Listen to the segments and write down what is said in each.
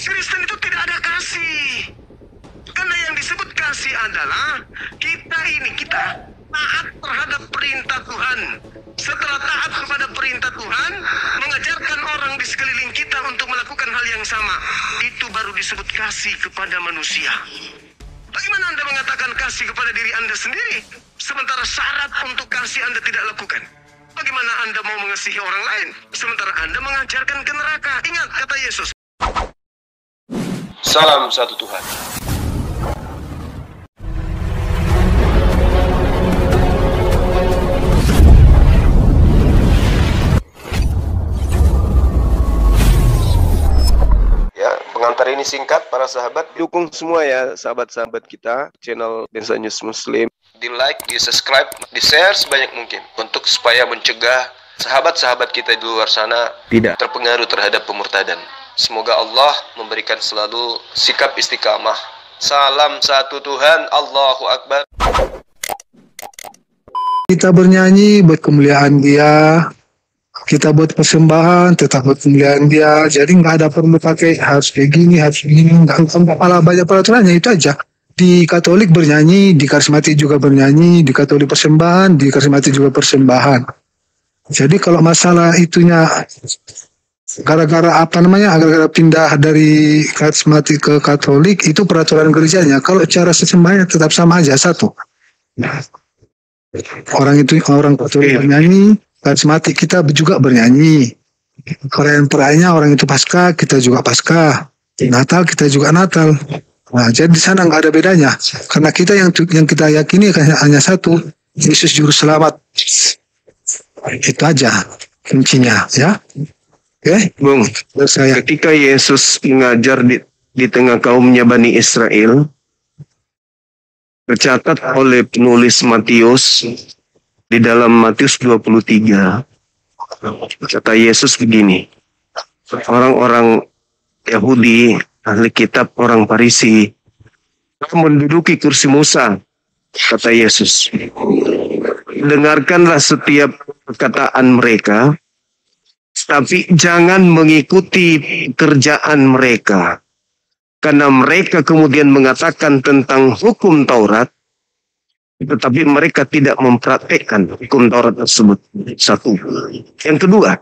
Kristen itu tidak ada kasih. Karena yang disebut kasih adalah kita taat terhadap perintah Tuhan. Setelah taat kepada perintah Tuhan, mengajarkan orang di sekeliling kita untuk melakukan hal yang sama. Itu baru disebut kasih kepada manusia. Bagaimana Anda mengatakan kasih kepada diri Anda sendiri, sementara syarat untuk kasih Anda tidak lakukan? Bagaimana Anda mau mengasihi orang lain, sementara Anda mengajarkan ke neraka? Ingat kata Yesus. Salam satu Tuhan. Pengantar ini singkat, para sahabat. Dukung semua ya, sahabat-sahabat kita, channel Densa News Muslim. Di like, di subscribe, di share sebanyak mungkin. Untuk supaya mencegah sahabat-sahabat kita di luar sana tidak terpengaruh terhadap pemurtadan. Semoga Allah memberikan selalu sikap istiqamah. Salam satu Tuhan, Allahu Akbar. Kita bernyanyi buat kemuliaan Dia. Kita buat persembahan, tetap buat kemuliaan Dia. Jadi nggak ada perlu pakai harus kayak gini, nggak kepala banyak peraturannya, itu aja. Di Katolik bernyanyi, di Karismatik juga bernyanyi, di Katolik persembahan, di Karismatik juga persembahan. Jadi kalau masalah itunya gara-gara gara-gara pindah dari Karismatik ke Katolik, itu peraturan gerejanya. Kalau cara sesembahnya tetap sama aja, satu. Orang Katolik bernyanyi, Karismatik kita juga bernyanyi. Perayaan-perayaannya orang itu Paskah, kita juga Paskah. Natal kita juga Natal. Nah, jadi di sana nggak ada bedanya. Karena kita yang kita yakini hanya satu, Yesus Juru Selamat. Itu aja kuncinya, ya. Oke, Bung, ketika Yesus mengajar di tengah kaumnya Bani Israel, tercatat oleh penulis Matius di dalam Matius 23, kata Yesus begini, orang-orang Yahudi, ahli kitab, orang Farisi, menduduki kursi Musa, kata Yesus. Dengarkanlah setiap perkataan mereka, tapi jangan mengikuti pekerjaan mereka. Karena mereka kemudian mengatakan tentang hukum Taurat, tetapi mereka tidak mempraktekkan hukum Taurat tersebut. Satu. Yang kedua,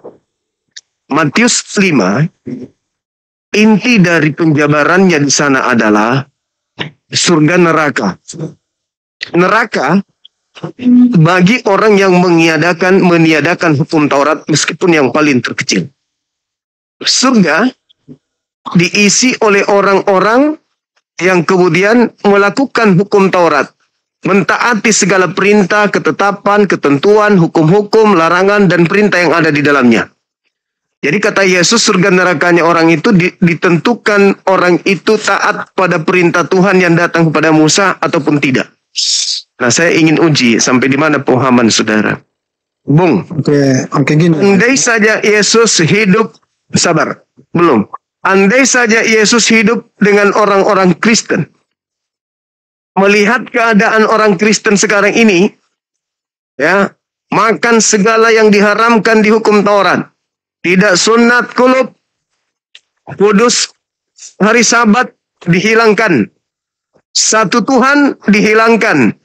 Matius 5, inti dari penjabarannya di sana adalah surga neraka. Neraka bagi orang yang meniadakan hukum Taurat meskipun yang paling terkecil. Surga diisi oleh orang-orang yang kemudian melakukan hukum Taurat, mentaati segala perintah, ketetapan, ketentuan, hukum-hukum, larangan, dan perintah yang ada di dalamnya. Jadi kata Yesus, surga nerakanya orang itu ditentukan orang itu taat pada perintah Tuhan yang datang kepada Musa ataupun tidak. Nah, saya ingin uji sampai di mana pemahaman saudara. Bung, Oke, gini. Andai saja Yesus hidup, sabar, belum. Andai saja Yesus hidup dengan orang-orang Kristen, melihat keadaan orang Kristen sekarang ini, ya, makan segala yang diharamkan di hukum Taurat, tidak sunat kulub, kudus, hari Sabat dihilangkan, satu Tuhan dihilangkan,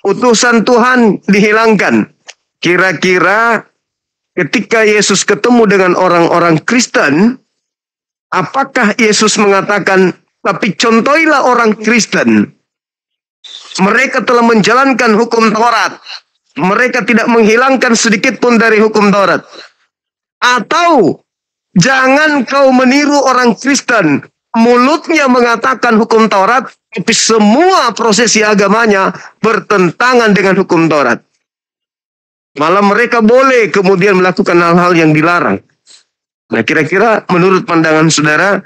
utusan Tuhan dihilangkan. Kira-kira ketika Yesus ketemu dengan orang-orang Kristen, apakah Yesus mengatakan, tapi contohilah orang Kristen, mereka telah menjalankan hukum Taurat, mereka tidak menghilangkan sedikit pun dari hukum Taurat? Atau jangan kau meniru orang Kristen, mulutnya mengatakan hukum Taurat, tapi semua prosesi agamanya bertentangan dengan hukum Taurat. Malah mereka boleh kemudian melakukan hal-hal yang dilarang. Nah, kira-kira menurut pandangan saudara,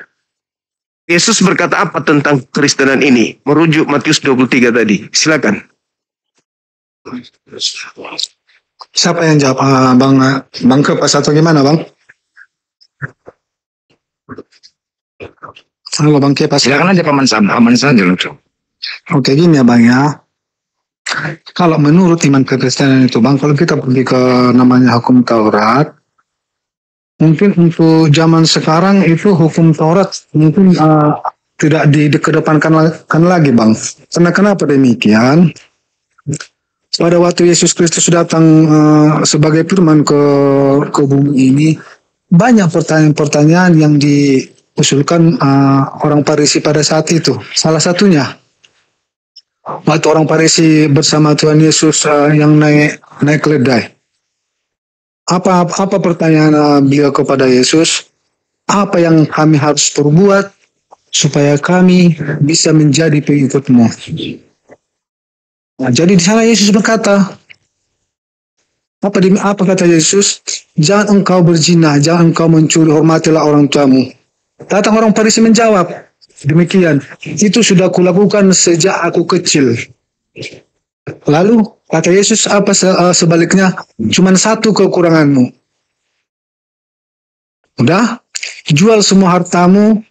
Yesus berkata apa tentang Kristenan ini? Merujuk Matius 23 tadi. Silakan. Siapa yang jawab? Bang Kepas atau gimana, Bang? Halo, Bang Kepas. Silakan aja Paman Sam, aman saja loh. Oke, gini ya, Bang ya. Kalau menurut iman kekristenan itu, Bang, kalau kita pergi ke namanya hukum Taurat, Mungkin untuk zaman sekarang itu hukum Taurat mungkin tidak dikedepankan lagi, Bang. Karena kenapa demikian? Pada waktu Yesus Kristus datang sebagai firman ke bumi ini, banyak pertanyaan-pertanyaan yang diusulkan orang Farisi pada saat itu. Salah satunya, waktu orang Farisi bersama Tuhan Yesus yang naik keledai. Apa pertanyaan beliau kepada Yesus? Apa yang kami harus perbuat supaya kami bisa menjadi pengikut-Mu? Nah, jadi di sana Yesus berkata, apa kata Yesus? Jangan engkau berzina, jangan engkau mencuri, hormatilah orang tuamu. Datang orang Farisi menjawab, demikian, itu sudah kulakukan sejak aku kecil. Lalu kata Yesus apa sebaliknya? Cuman satu kekuranganmu. Udah, jual semua hartamu,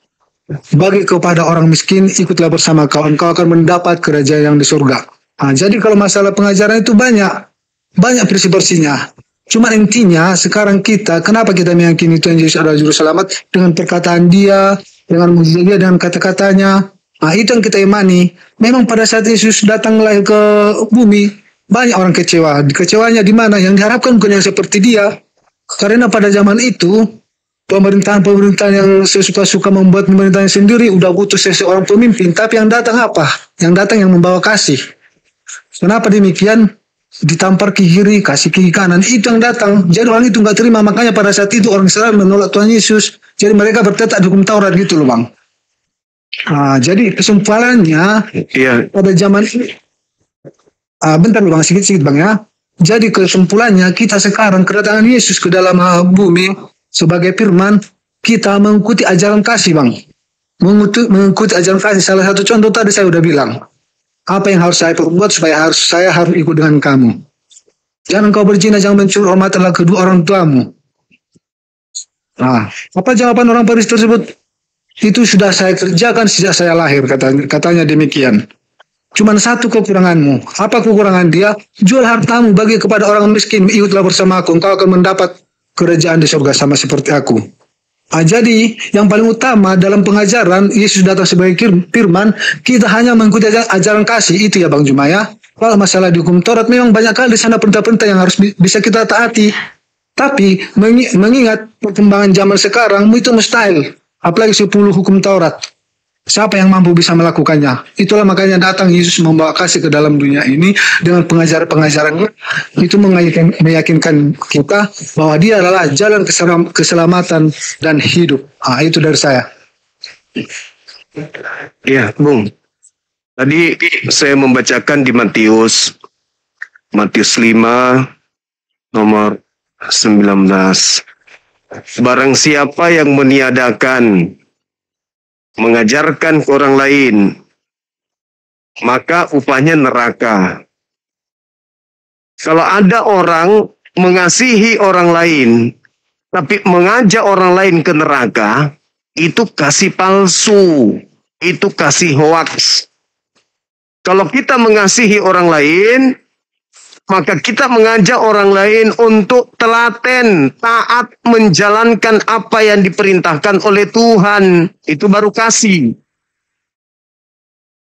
bagi kepada orang miskin, ikutlah bersama kau, engkau akan mendapat kerajaan yang di surga. Nah, jadi kalau masalah pengajaran itu banyak bersih-bersihnya. Cuma intinya sekarang kenapa kita meyakini Tuhan Yesus adalah juru selamat? Dengan perkataan Dia, dengan mujizat Dia, dengan kata-katanya. Nah, itu yang kita imani. Memang pada saat Yesus datang lahir ke bumi, banyak orang kecewa. Kecewanya di mana? Yang diharapkan bukan yang seperti Dia. Karena pada zaman itu, pemerintahan yang sesuka-suka membuat pemerintahan sendiri, udah butuh seseorang pemimpin. Tapi yang datang apa? Yang datang yang membawa kasih. Kenapa demikian? Ditampar ke kiri, kasih ke kanan. Itu yang datang. Jadi orang itu nggak terima. Makanya pada saat itu orang Israel menolak Tuhan Yesus. Jadi mereka bertetap di hukum Taurat gitu loh, Bang. Nah, jadi kesimpulannya pada zaman ini, bentar Bang, sedikit Bang ya. Jadi kesimpulannya kita sekarang kedatangan Yesus ke dalam bumi sebagai firman, kita mengikuti ajaran kasih, Bang. Mengikuti ajaran kasih. Salah satu contoh tadi saya udah bilang. Apa yang harus saya perbuat supaya saya harus ikut dengan kamu. Jangan kau berzina, jangan mencuri, hormatilah kedua orang tuamu. Nah, apa jawaban orang Farisi tersebut? Itu sudah saya kerjakan sejak saya lahir, katanya demikian. Cuman satu kekuranganmu. Apa kekurangan dia? Jual hartamu, bagi kepada orang miskin, ikutlah bersama aku, engkau akan mendapat kerajaan di surga sama seperti aku. Nah, jadi yang paling utama dalam pengajaran Yesus datang sebagai firman, kita hanya mengikuti ajaran kasih itu ya Bang Juma ya. Kalau masalah di hukum Taurat memang banyak kali di sana perintah-perintah yang harus bisa kita taati. Tapi mengingat perkembangan zaman sekarang itu mustahil. Apalagi 10 hukum Taurat. Siapa yang mampu bisa melakukannya? Itulah makanya datang Yesus membawa kasih ke dalam dunia ini dengan pengajaran-pengajarannya. Itu meyakinkan kita bahwa Dia adalah jalan keselamatan dan hidup. Ah, itu dari saya. Ya, Bung. Tadi saya membacakan di Matius 5 nomor 19. Barang siapa yang meniadakan mengajarkan ke orang lain, maka upahnya neraka. Kalau ada orang mengasihi orang lain, tapi mengajak orang lain ke neraka, itu kasih palsu, itu kasih hoaks. Kalau kita mengasihi orang lain, maka kita mengajak orang lain untuk telaten, taat, menjalankan apa yang diperintahkan oleh Tuhan. Itu baru kasih.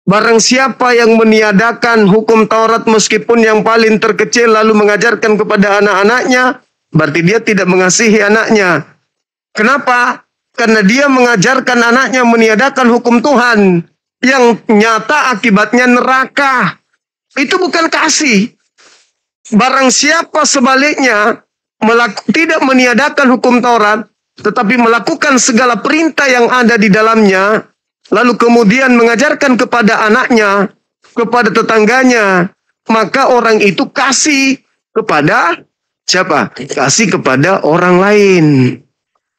Barang siapa yang meniadakan hukum Taurat meskipun yang paling terkecil lalu mengajarkan kepada anak-anaknya, berarti dia tidak mengasihi anaknya. Kenapa? Karena dia mengajarkan anaknya meniadakan hukum Tuhan. Yang nyata akibatnya neraka. Itu bukan kasih. Barang siapa sebaliknya tidak meniadakan hukum Taurat, tetapi melakukan segala perintah yang ada di dalamnya, lalu kemudian mengajarkan kepada anaknya, kepada tetangganya, maka orang itu kasih kepada siapa? Kasih kepada orang lain.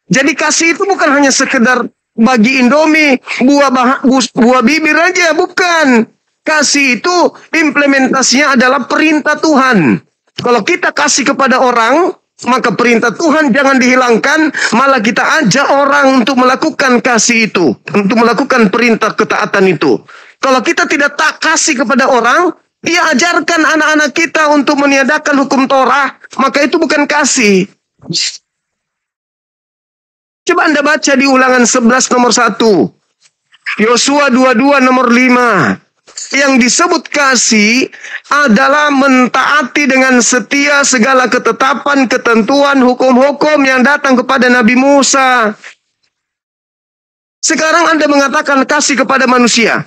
Jadi kasih itu bukan hanya sekedar bagi Indomie, buah bibir aja, bukan. Kasih itu implementasinya adalah perintah Tuhan. Kalau kita kasih kepada orang, maka perintah Tuhan jangan dihilangkan, malah kita ajak orang untuk melakukan kasih itu, untuk melakukan perintah ketaatan itu. Kalau kita tidak kasih kepada orang, ya ajarkan anak-anak kita untuk meniadakan hukum Torah, maka itu bukan kasih. Coba Anda baca di Ulangan 11 nomor 1. Yosua 22 nomor 5. Yang disebut kasih adalah mentaati dengan setia segala ketetapan, ketentuan, hukum-hukum yang datang kepada Nabi Musa. Sekarang Anda mengatakan kasih kepada manusia,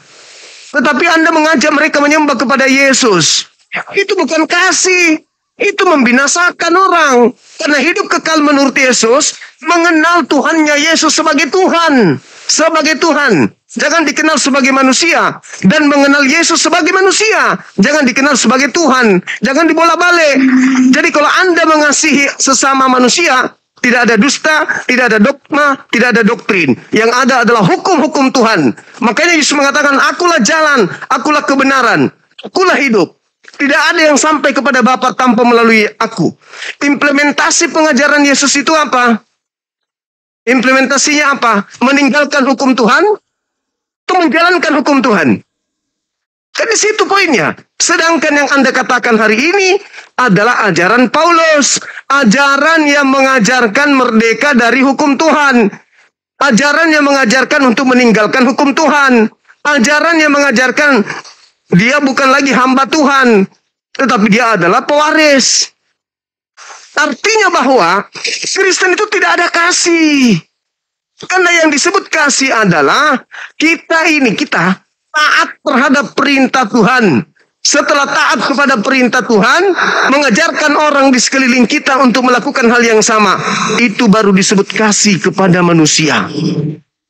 tetapi Anda mengajak mereka menyembah kepada Yesus. Itu bukan kasih. Itu membinasakan orang. Karena hidup kekal menurut Yesus, mengenal Tuhannya Yesus sebagai Tuhan. Sebagai Tuhan. Jangan dikenal sebagai manusia. Dan mengenal Yesus sebagai manusia. Jangan dikenal sebagai Tuhan. Jangan dibolak-balik. Jadi kalau Anda mengasihi sesama manusia, tidak ada dusta, tidak ada dogma, tidak ada doktrin. Yang ada adalah hukum-hukum Tuhan. Makanya Yesus mengatakan, akulah jalan, akulah kebenaran, akulah hidup. Tidak ada yang sampai kepada Bapa tanpa melalui aku. Implementasi pengajaran Yesus itu apa? Implementasinya apa? Meninggalkan hukum Tuhan atau menjalankan hukum Tuhan? Jadi situ poinnya. Sedangkan yang Anda katakan hari ini adalah ajaran Paulus. Ajaran yang mengajarkan merdeka dari hukum Tuhan. Ajaran yang mengajarkan untuk meninggalkan hukum Tuhan. Ajaran yang mengajarkan dia bukan lagi hamba Tuhan, tetapi dia adalah pewaris. Artinya bahwa Kristen itu tidak ada kasih. Karena yang disebut kasih adalah kita taat terhadap perintah Tuhan. Setelah taat kepada perintah Tuhan, mengajarkan orang di sekeliling kita untuk melakukan hal yang sama. Itu baru disebut kasih kepada manusia.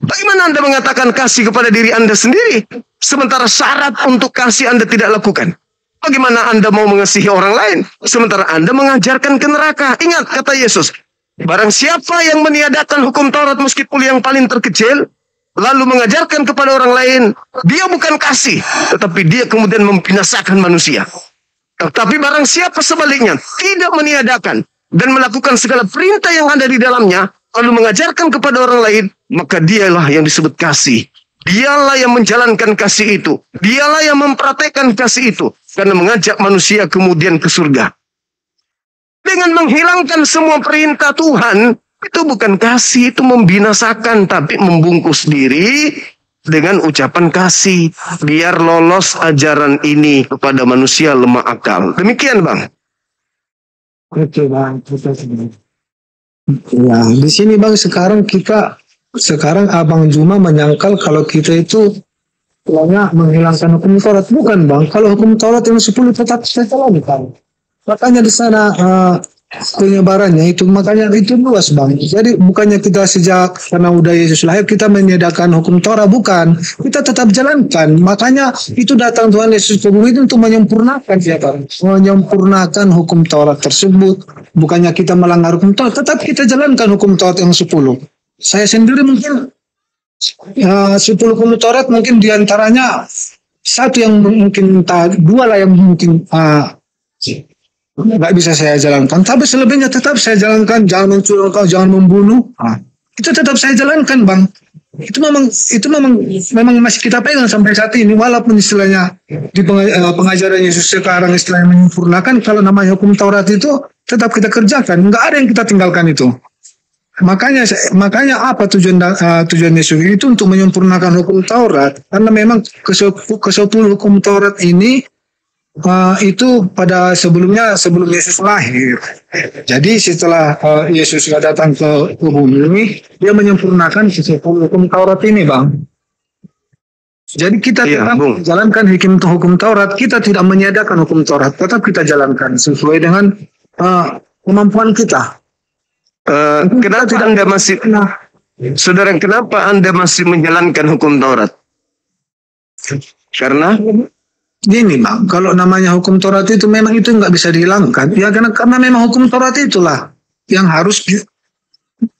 Bagaimana Anda mengatakan kasih kepada diri Anda sendiri, sementara syarat untuk kasih Anda tidak lakukan? Bagaimana Anda mau mengasihi orang lain, sementara Anda mengajarkan ke neraka? Ingat kata Yesus, barang siapa yang meniadakan hukum Taurat meskipun yang paling terkecil, lalu mengajarkan kepada orang lain, dia bukan kasih, tetapi dia kemudian membinasakan manusia. Tetapi barang siapa sebaliknya, tidak meniadakan dan melakukan segala perintah yang ada di dalamnya, lalu mengajarkan kepada orang lain, maka dialah yang disebut kasih. Dialah yang menjalankan kasih itu. Dialah yang mempraktekkan kasih itu. Karena mengajak manusia kemudian ke surga. Dengan menghilangkan semua perintah Tuhan, itu bukan kasih, itu membinasakan. Tapi membungkus diri dengan ucapan kasih. Biar lolos ajaran ini kepada manusia lemah akal. Demikian Bang. Oke Bang. Ya, di sini Bang sekarang Abang Juma menyangkal kalau kita itu banyak menghilangkan hukum Taurat. Bukan Bang, kalau hukum Taurat yang 10 tetap kita jalankan. Makanya di sana penyebarannya itu, makanya itu luas Bang. Jadi bukannya kita sejak karena udah Yesus lahir kita meniadakan hukum Taurat, bukan. Kita tetap jalankan. Makanya itu datang Tuhan Yesus ke bumi itu untuk menyempurnakan siapa? Menyempurnakan hukum Taurat tersebut. Bukannya kita melanggar hukum Taurat, tetap kita jalankan hukum Taurat yang 10. Saya sendiri mungkin 10 hukum Taurat mungkin diantaranya satu yang mungkin dua lah yang mungkin nggak bisa saya jalankan, tapi selebihnya tetap saya jalankan. Jangan mencuri, jangan membunuh, itu tetap saya jalankan Bang. Itu memang masih kita pegang sampai saat ini, walaupun istilahnya di pengajaran Yesus sekarang istilahnya menyempurnakan. Kalau namanya hukum Taurat itu tetap kita kerjakan, nggak ada yang kita tinggalkan itu. Makanya apa tujuan Yesus itu untuk menyempurnakan hukum Taurat, karena memang ke-10 hukum Taurat ini itu pada sebelum Yesus lahir. Jadi setelah Yesus datang ke bumi, dia menyempurnakan 10 hukum Taurat ini Bang. Jadi kita tetap menjalankan hukum Taurat, kita tidak meniadakan hukum Taurat, tetap kita jalankan sesuai dengan kemampuan kita. Kenapa Anda masih, Saudara, kenapa Anda masih menjalankan hukum Taurat? Karena gini Bang, kalau namanya hukum Taurat itu memang itu nggak bisa dihilangkan. Ya karena memang hukum Taurat itulah yang harus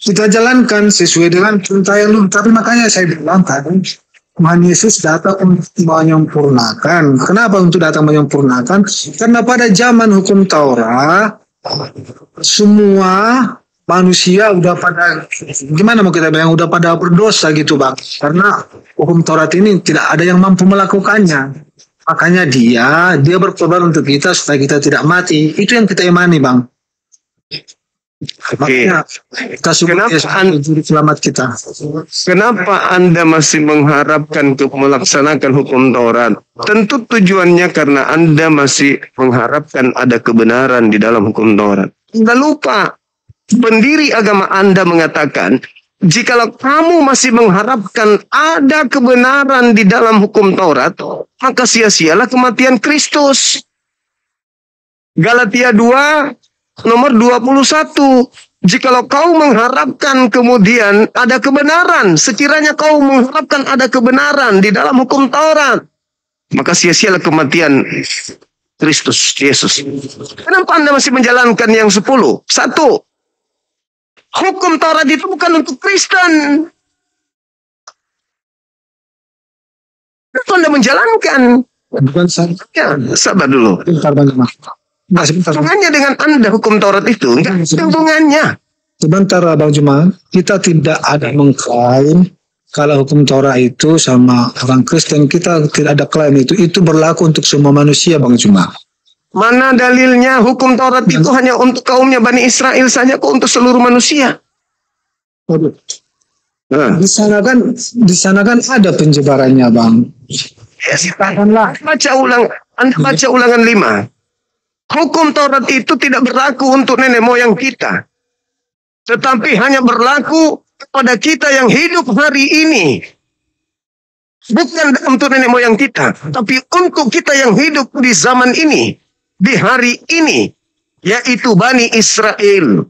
kita jalankan sesuai dengan perintah yang. Tapi makanya saya bilang tadi, Tuhan Yesus datang untuk menyempurnakan. Kenapa untuk datang menyempurnakan? Karena pada zaman hukum Taurat semua manusia udah pada, gimana mau kita bilang, udah pada berdosa gitu Bang. Karena hukum Taurat ini tidak ada yang mampu melakukannya. Makanya dia berkorban untuk kita supaya kita tidak mati. Itu yang kita imani Bang. Oke. Makanya kita sebut Kenapa Yesus sebagai juru selamat kita. Kenapa Anda masih mengharapkan untuk melaksanakan hukum Taurat? Tentu tujuannya karena Anda masih mengharapkan ada kebenaran di dalam hukum Taurat. Anda lupa, pendiri agama Anda mengatakan, jikalau kamu masih mengharapkan ada kebenaran di dalam hukum Taurat, maka sia-sialah kematian Kristus. Galatia 2 nomor 21. Jikalau kau mengharapkan kemudian ada kebenaran, sekiranya kau mengharapkan ada kebenaran di dalam hukum Taurat, maka sia-sialah kematian Kristus Yesus. Kenapa Anda masih menjalankan yang 10? Satu, hukum Taurat itu bukan untuk Kristen. Kenapa Anda menjalankan? Bukan saya. Ya, sabar dulu. Bentar, Bang Juma. Nah, sebentar. Hubungannya dengan Anda hukum Taurat itu enggak ada hubungannya. Sebentar, Bang Juma. Kita tidak ada mengklaim kalau hukum Taurat itu sama orang Kristen. Kita tidak ada klaim itu. Itu berlaku untuk semua manusia, Bang Juma. Mana dalilnya hukum Taurat itu hanya untuk kaumnya Bani Israel saja kok untuk seluruh manusia? Waduh. Nah, Di sana kan ada penyebarannya, Bang. ya silakanlah. Anda baca ulangan 5. Hukum Taurat itu tidak berlaku untuk nenek moyang kita. Tetapi hanya berlaku kepada kita yang hidup hari ini. Bukan untuk nenek moyang kita. Tapi untuk kita yang hidup di zaman ini. Di hari ini. Yaitu Bani Israel.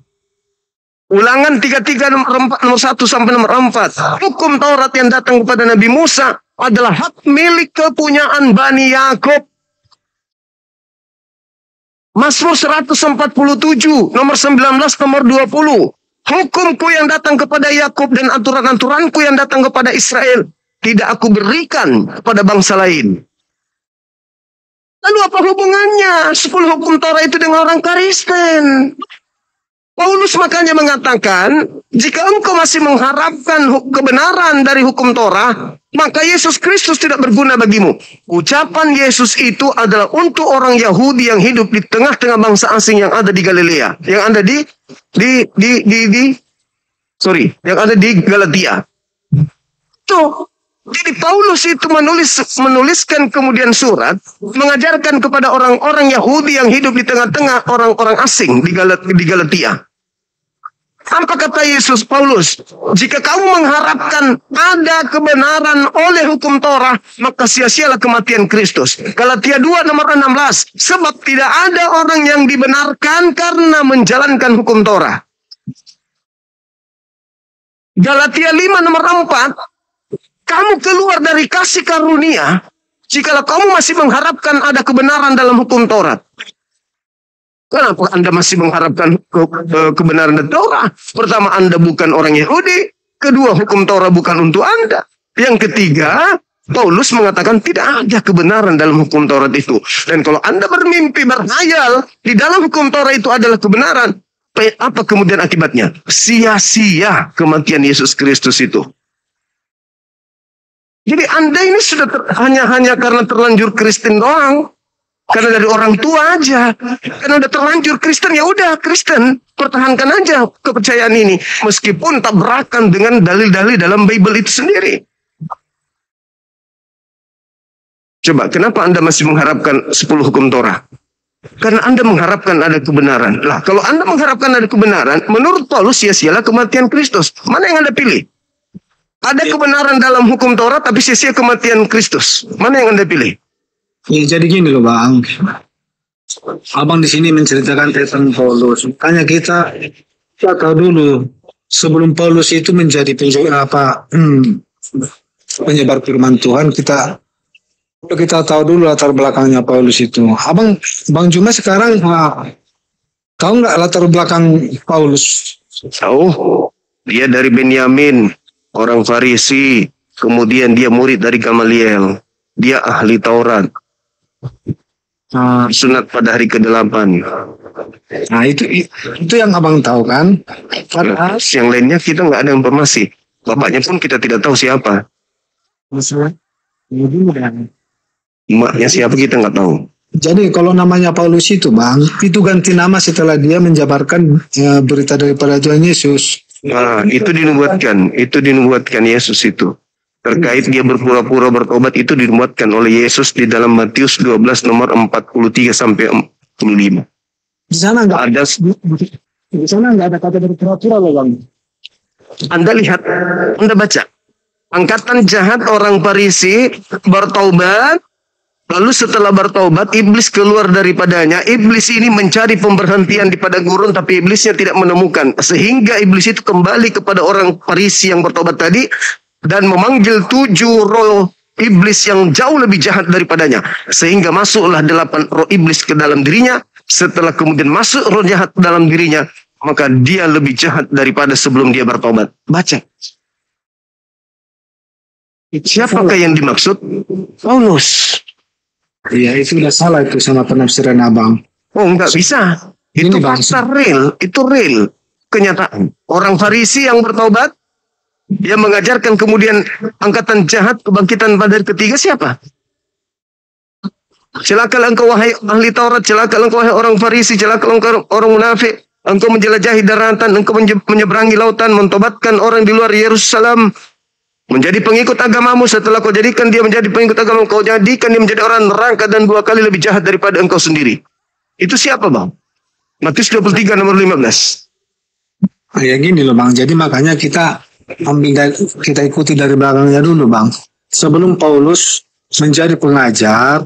Ulangan 33 nomor 1 sampai nomor 4. Hukum Taurat yang datang kepada Nabi Musa adalah hak milik kepunyaan Bani Yakub. Mazmur 147 nomor 19 nomor 20. Hukumku yang datang kepada Yakub dan aturan-aturanku yang datang kepada Israel tidak aku berikan kepada bangsa lain. Lalu apa hubungannya 10 hukum Taurat itu dengan orang Kristen? Paulus makanya mengatakan, jika engkau masih mengharapkan kebenaran dari hukum Torah, maka Yesus Kristus tidak berguna bagimu. Ucapan Yesus itu adalah untuk orang Yahudi yang hidup di tengah-tengah bangsa asing yang ada di Galilea, yang ada yang ada di Galatia. Tuh. Jadi Paulus itu menuliskan kemudian surat mengajarkan kepada orang-orang Yahudi yang hidup di tengah-tengah orang-orang asing di Galatia. Apa kata Yesus Paulus? Jika kamu mengharapkan ada kebenaran oleh hukum Torah, maka sia-sialah kematian Kristus. Galatia 2 nomor 16. Sebab tidak ada orang yang dibenarkan karena menjalankan hukum Torah. Galatia 5 nomor 4. Kamu keluar dari kasih karunia jikalau kamu masih mengharapkan ada kebenaran dalam hukum Taurat. Kenapa Anda masih mengharapkan kebenaran dari Taurat? Pertama, Anda bukan orang Yahudi. Kedua, hukum Taurat bukan untuk Anda. Yang ketiga, Paulus mengatakan tidak ada kebenaran dalam hukum Taurat itu. Dan kalau Anda bermimpi berhayal di dalam hukum Taurat itu adalah kebenaran, apa kemudian akibatnya? Sia-sia kematian Yesus Kristus itu. Jadi Anda ini sudah hanya karena terlanjur Kristen doang. Karena dari orang tua aja. Karena udah terlanjur Kristen, ya udah Kristen. Pertahankan aja kepercayaan ini. Meskipun tabrakan dengan dalil-dalil dalam Bible itu sendiri. Coba, kenapa Anda masih mengharapkan 10 hukum Torah? Karena Anda mengharapkan ada kebenaran. Lah, kalau Anda mengharapkan ada kebenaran, menurut Paulus sia-sialah kematian Kristus. Mana yang Anda pilih? Ada kebenaran dalam hukum Taurat, tapi sia-sia kematian Kristus. Mana yang Anda pilih? Ya, jadi gini loh, Bang. Abang di sini menceritakan tentang Paulus. Makanya kita tahu dulu sebelum Paulus itu menjadi penyebar firman Tuhan, kita tahu dulu latar belakangnya Paulus itu. Bang Juma sekarang tahu nggak latar belakang Paulus? Tahu. Dia dari Benyamin. Orang Farisi, kemudian dia murid dari Gamaliel, dia ahli Taurat, sunat pada hari ke-8. Nah itu yang abang tahu kan? Karena yang lainnya kita nggak ada informasi. Bapaknya pun kita tidak tahu siapa. Emaknya siapa kita nggak tahu. Jadi kalau namanya Paulus itu Bang, itu ganti nama setelah dia menjabarkan berita daripada Tuhan Yesus. Nah, itu dinubuatkan Yesus itu. Terkait dia berpura-pura bertobat itu dinubuatkan oleh Yesus di dalam Matius 12 nomor 43 sampai 45. Di sana enggak Ada ada kata berpura-pura loh Bang. Anda lihat, Anda baca. Angkatan jahat orang Farisi bertobat, lalu setelah bertobat, iblis keluar daripadanya. Iblis ini mencari pemberhentian di padang gurun, tapi iblisnya tidak menemukan. Sehingga iblis itu kembali kepada orang Farisi yang bertobat tadi, dan memanggil 7 roh iblis yang jauh lebih jahat daripadanya. Sehingga masuklah 8 roh iblis ke dalam dirinya. Setelah kemudian masuk roh jahat ke dalam dirinya, maka dia lebih jahat daripada sebelum dia bertobat. Baca. Siapakah yang dimaksud? Paulus. Iya, itu udah salah itu sama penafsiran Abang. Oh, enggak bisa. Itu fakta real. Itu real. Kenyataan. Orang Farisi yang bertobat, dia mengajarkan kemudian angkatan jahat kebangkitan pada hari ketiga siapa? Celakalah engkau wahai ahli Taurat, celakalah engkau wahai orang Farisi, celakalah engkau orang munafik. Engkau menjelajahi daratan, engkau menyeberangi lautan, mentobatkan orang di luar Yerusalem menjadi pengikut agamamu. Setelah kau jadikan dia menjadi pengikut agamamu, kau jadikan dia menjadi orang neraka dan 2 kali lebih jahat daripada engkau sendiri. Itu siapa Bang? Matius 23 nomor 15. Ya gini loh Bang, jadi makanya kita ikuti dari belakangnya dulu Bang. Sebelum Paulus menjadi pengajar,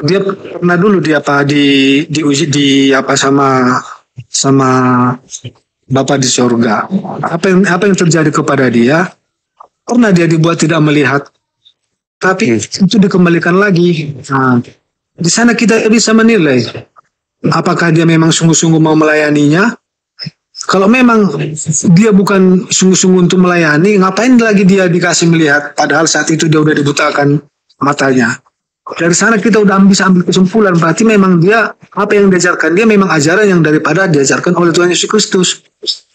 dia pernah dulu diuji sama Bapa di surga. Apa yang terjadi kepada dia? Pernah dia dibuat tidak melihat, tapi itu dikembalikan lagi. Nah, di sana kita bisa menilai apakah dia memang sungguh-sungguh mau melayaninya. Kalau memang dia bukan sungguh-sungguh untuk melayani, ngapain lagi dia dikasih melihat? Padahal saat itu dia udah dibutakan matanya. Dari sana kita udah bisa ambil kesimpulan, berarti memang dia, apa yang diajarkan dia memang ajaran yang daripada diajarkan oleh Tuhan Yesus Kristus.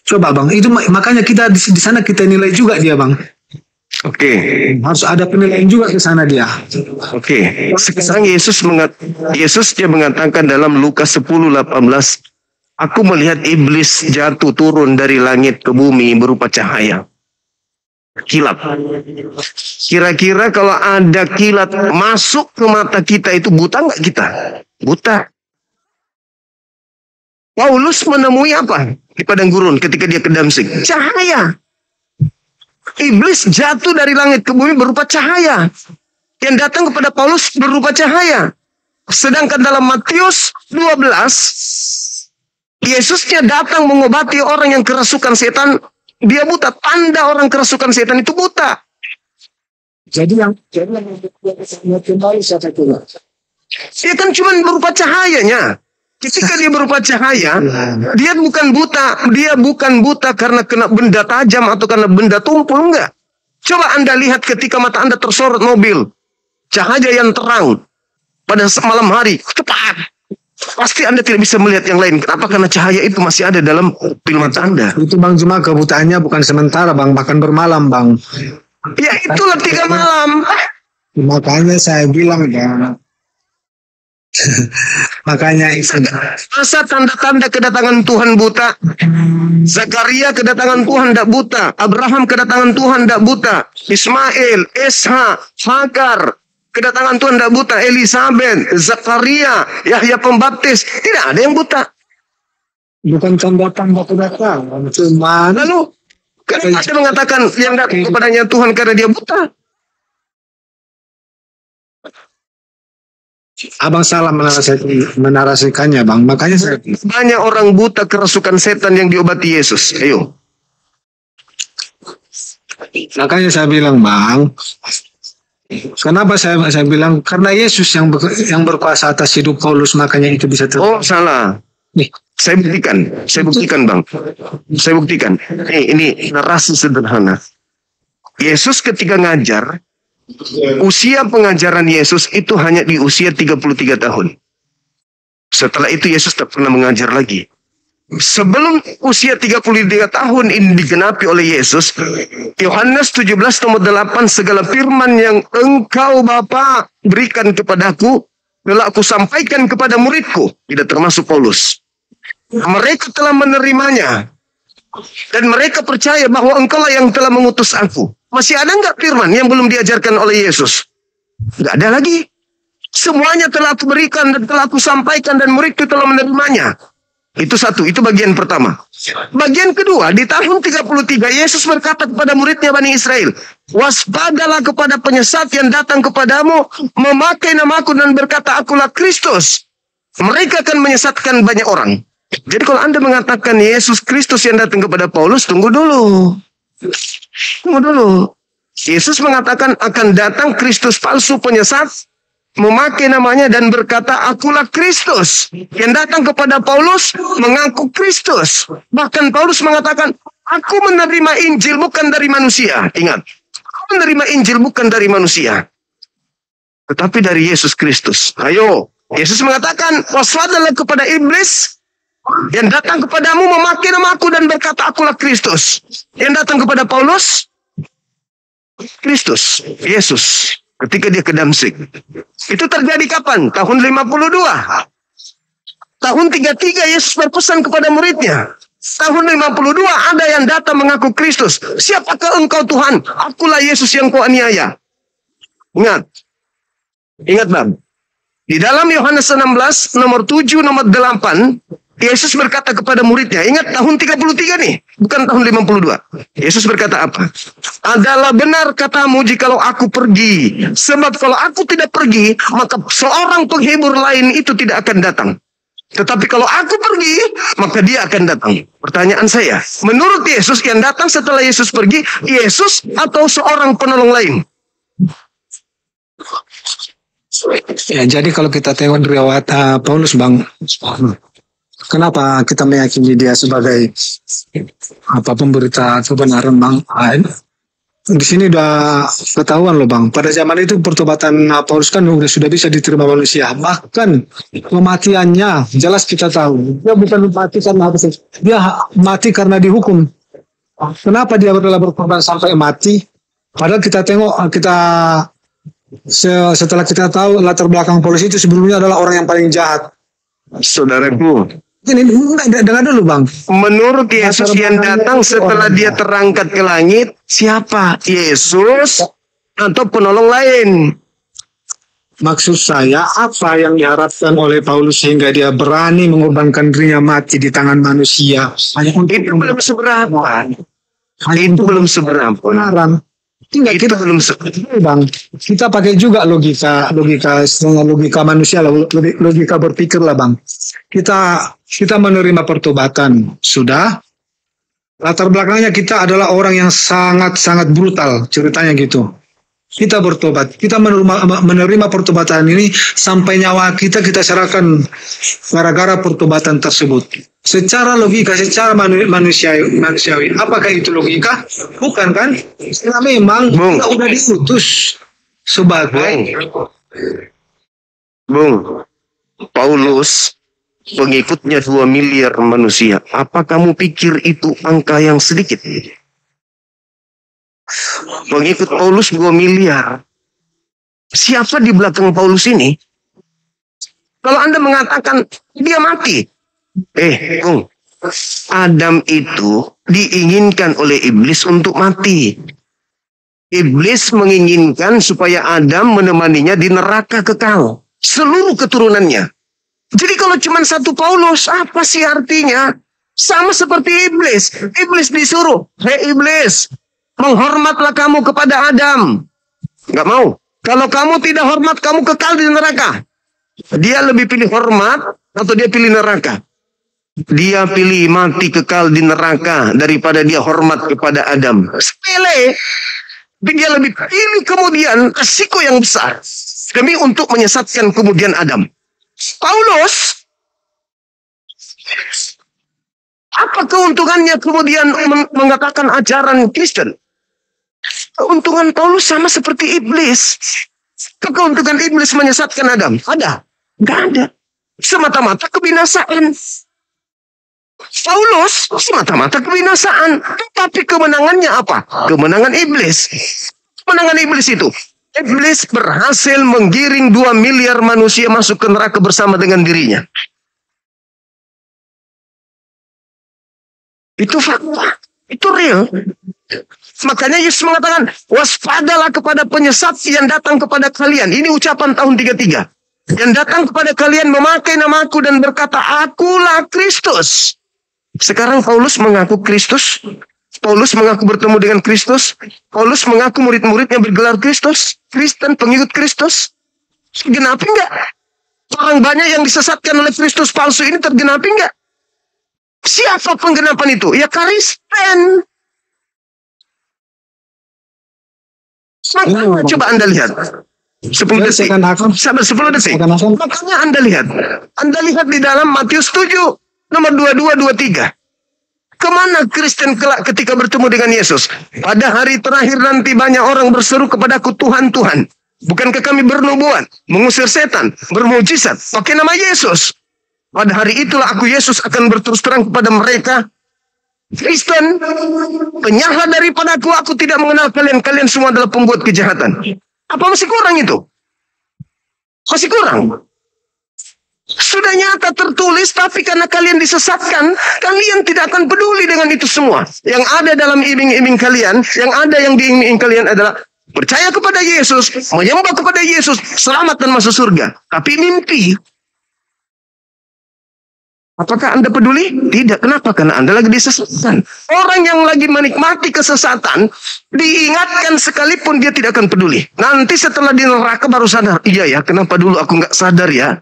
Coba Bang, itu makanya kita di sana kita nilai juga dia Bang. Oke. Harus ada penilaian juga ke sana dia. Oke. Sekarang Yesus dia mengatakan dalam Lukas 10:18, aku melihat iblis jatuh turun dari langit ke bumi berupa cahaya. Kilat. Kira-kira kalau ada kilat masuk ke mata kita, itu buta nggak kita? Buta. Paulus menemui apa di padang gurun ketika dia ke Damsik? Cahaya. Iblis jatuh dari langit ke bumi berupa cahaya. Yang datang kepada Paulus berupa cahaya. Sedangkan dalam Matius 12, Yesusnya datang mengobati orang yang kerasukan setan. Dia buta. Tanda orang kerasukan setan itu buta. Jadi yang kembali siapa itu? Dia kan cuma berupa cahayanya. Ketika dia berupa cahaya, dia bukan buta. Dia bukan buta karena kena benda tajam atau karena benda tumpul, enggak. Coba Anda lihat ketika mata Anda tersorot mobil. Cahaya yang terang. Pada malam hari. Cepat. Pasti Anda tidak bisa melihat yang lain. Kenapa? Karena cahaya itu masih ada dalam pupil mata Anda. Itu Bang, cuma kebutaannya bukan sementara Bang, bahkan bermalam Bang. Ya itulah 3 malam. Makanya saya bilang Bang. Makanya itu. Masa tanda-tanda kedatangan Tuhan buta? Zakaria kedatangan Tuhan tidak buta. Abraham kedatangan Tuhan tidak buta. Ismail, Ishak, Hagar kedatangan Tuhan tidak buta. Elizabeth, Zakaria, Yahya Pembaptis, tidak ada yang buta. Bukan tanda-tanda kedatangan, cuma Lalu kenapa dia mengatakan yang datang kepadanya Tuhan karena dia buta? Abang salah menarasikannya Bang. Makanya saya Banyak orang buta kerasukan setan yang diobati Yesus. Ayo. Makanya saya bilang Bang, kenapa saya bilang karena Yesus yang berkuasa atas hidup Paulus, makanya itu bisa terjadi. Oh, salah. Nih, Saya buktikan Bang. Saya buktikan. Ini narasi sederhana. Yesus ketika ngajar, usia pengajaran Yesus itu hanya di usia 33 tahun. Setelah itu Yesus tak pernah mengajar lagi. sebelum usia 33 tahun ini digenapi oleh Yesus, Yohanes 17 nomor 8, segala firman yang engkau Bapa berikan kepadaku, telah aku sampaikan kepada muridku, tidak termasuk Paulus. Mereka telah menerimanya, dan mereka percaya bahwa engkau lah yang telah mengutus aku. Masih ada nggak firman yang belum diajarkan oleh Yesus? Nggak ada lagi. Semuanya telah aku berikan dan telah aku sampaikan, dan muridku telah menerimanya. Itu satu, itu bagian pertama. Bagian kedua, di tahun 33, Yesus berkata kepada muridnya Bani Israel, waspadalah kepada penyesat yang datang kepadamu, memakai namaku dan berkata, akulah Kristus. Mereka akan menyesatkan banyak orang. Jadi kalau Anda mengatakan Yesus Kristus yang datang kepada Paulus, tunggu dulu. Tunggu dulu. Yesus mengatakan akan datang Kristus palsu penyesat, memakai namanya dan berkata, akulah Kristus. Yang datang kepada Paulus mengaku Kristus. Bahkan Paulus mengatakan, aku menerima Injil bukan dari manusia. Ingat, aku menerima Injil bukan dari manusia, tetapi dari Yesus Kristus. Ayo, Yesus mengatakan, waspadalah kepada iblis yang datang kepadamu memakai namaku dan berkata, akulah Kristus. Yang datang kepada Paulus, Kristus, Yesus. Ketika dia ke Damsik. Itu terjadi kapan? Tahun 52. Tahun 33 Yesus berpesan kepada muridnya. Tahun 52 ada yang datang mengaku Kristus. Siapakah engkau Tuhan? Akulah Yesus yang kau aniaya. Ingat. Ingat bang. Di dalam Yohanes 16 nomor 7 nomor 8. Yesus berkata kepada muridnya, ingat tahun 33 nih, bukan tahun 52. Yesus berkata apa? Adalah benar katamu jikalau aku pergi. Sebab kalau aku tidak pergi, maka seorang penghibur lain itu tidak akan datang. Tetapi kalau aku pergi, maka dia akan datang. Pertanyaan saya, menurut Yesus yang datang setelah Yesus pergi, Yesus atau seorang penolong lain? Ya, jadi kalau kita tengok riwayat Paulus bang, kenapa kita meyakini dia sebagai pemberita kebenaran bang? Di sini udah ketahuan loh bang. Pada zaman itu pertobatan Paulus kan sudah bisa diterima manusia. Bahkan kematiannya jelas kita tahu. Dia bukan mati karena apa sih? Dia mati karena dihukum. Kenapa dia rela berkorban sampai mati? Padahal kita tengok setelah kita tahu latar belakang Paulus itu sebelumnya adalah orang yang paling jahat. Saudaraku, ini dengar dulu bang. menurut Yesus yang datang setelah dia terangkat ke langit, siapa? Yesus atau penolong lain? Maksud saya apa yang diharapkan oleh Paulus sehingga dia berani mengorbankan dirinya mati di tangan manusia? Itu belum seberapa. Itu belum seberapa. Kebenaran. Tinggal Itu kita belum seberapa. bang. Kita pakai juga logika manusia lah, logika berpikir lah bang. Kita menerima pertobatan sudah. Latar belakangnya kita adalah orang yang sangat brutal ceritanya gitu. Kita bertobat, kita menerima pertobatan ini sampai nyawa kita serahkan gara-gara pertobatan tersebut. Secara logika, secara manusiawi, apakah itu logika? Bukan kan? Karena memang kita udah diutus sebagai Paulus pengikutnya 2 miliar manusia. Apa kamu pikir itu angka yang sedikit? Pengikut Paulus 2 miliar. Siapa di belakang Paulus ini? Kalau Anda mengatakan dia mati. Adam itu diinginkan oleh iblis untuk mati. Iblis menginginkan supaya Adam menemaninya di neraka kekal. Seluruh keturunannya. Jadi kalau cuma satu Paulus, apa sih artinya? Sama seperti iblis. Iblis disuruh, hei iblis, menghormatlah kamu kepada Adam. Nggak mau. Kalau kamu tidak hormat, kamu kekal di neraka. Dia lebih pilih hormat atau dia pilih neraka? Dia pilih mati kekal di neraka daripada dia hormat kepada Adam. Sepele. Dia lebih pilih kemudian resiko yang besar demi untuk menyesatkan kemudian Adam. Paulus, apa keuntungannya kemudian mengatakan ajaran Kristen? Keuntungan Paulus sama seperti iblis. Keuntungan iblis menyesatkan Adam. Ada? Nggak ada. Semata-mata kebinasaan. Paulus semata-mata kebinasaan. Tapi kemenangannya apa? Kemenangan iblis. Kemenangan iblis itu. Iblis berhasil menggiring 2 miliar manusia masuk ke neraka bersama dengan dirinya. Itu fakta. Itu real. Makanya Yesus mengatakan, waspadalah kepada penyesat yang datang kepada kalian. Ini ucapan tahun 33. Yang datang kepada kalian memakai namaku dan berkata, akulah Kristus. Sekarang Paulus mengaku Kristus. Paulus mengaku bertemu dengan Kristus. Paulus mengaku murid-muridnya bergelar Kristus. Kristen, pengikut Kristus. Tergenapi enggak? Orang banyak yang disesatkan oleh Kristus palsu ini tergenapi enggak? Siapa penggenapan itu? Ya Kristen. Makanya coba Anda lihat. 10 detik. Sabar 10 detik. Makanya Anda lihat. Anda lihat di dalam Matius 7. Nomor 22, 23. Kemana Kristen kelak ketika bertemu dengan Yesus? Pada hari terakhir nanti banyak orang berseru kepadaku, Tuhan, Tuhan. Bukankah kami bernubuat, mengusir setan, bermujizat, pakai nama Yesus? Pada hari itulah aku Yesus akan berterus terang kepada mereka, Kristen, penyahlah daripadaku, aku tidak mengenal kalian. Kalian semua adalah pembuat kejahatan. Apa masih kurang itu? Masih kurang. Sudah nyata tertulis, tapi karena kalian disesatkan, kalian tidak akan peduli dengan itu semua. Yang ada dalam iming-iming kalian, yang ada yang diiming kalian adalah percaya kepada Yesus, menyembah kepada Yesus, selamat dan masuk surga. Tapi mimpi. Apakah Anda peduli? Tidak. Kenapa? Karena Anda lagi disesatkan. Orang yang lagi menikmati kesesatan, diingatkan sekalipun dia tidak akan peduli. Nanti setelah di neraka baru sadar. Iya ya, kenapa dulu aku nggak sadar ya?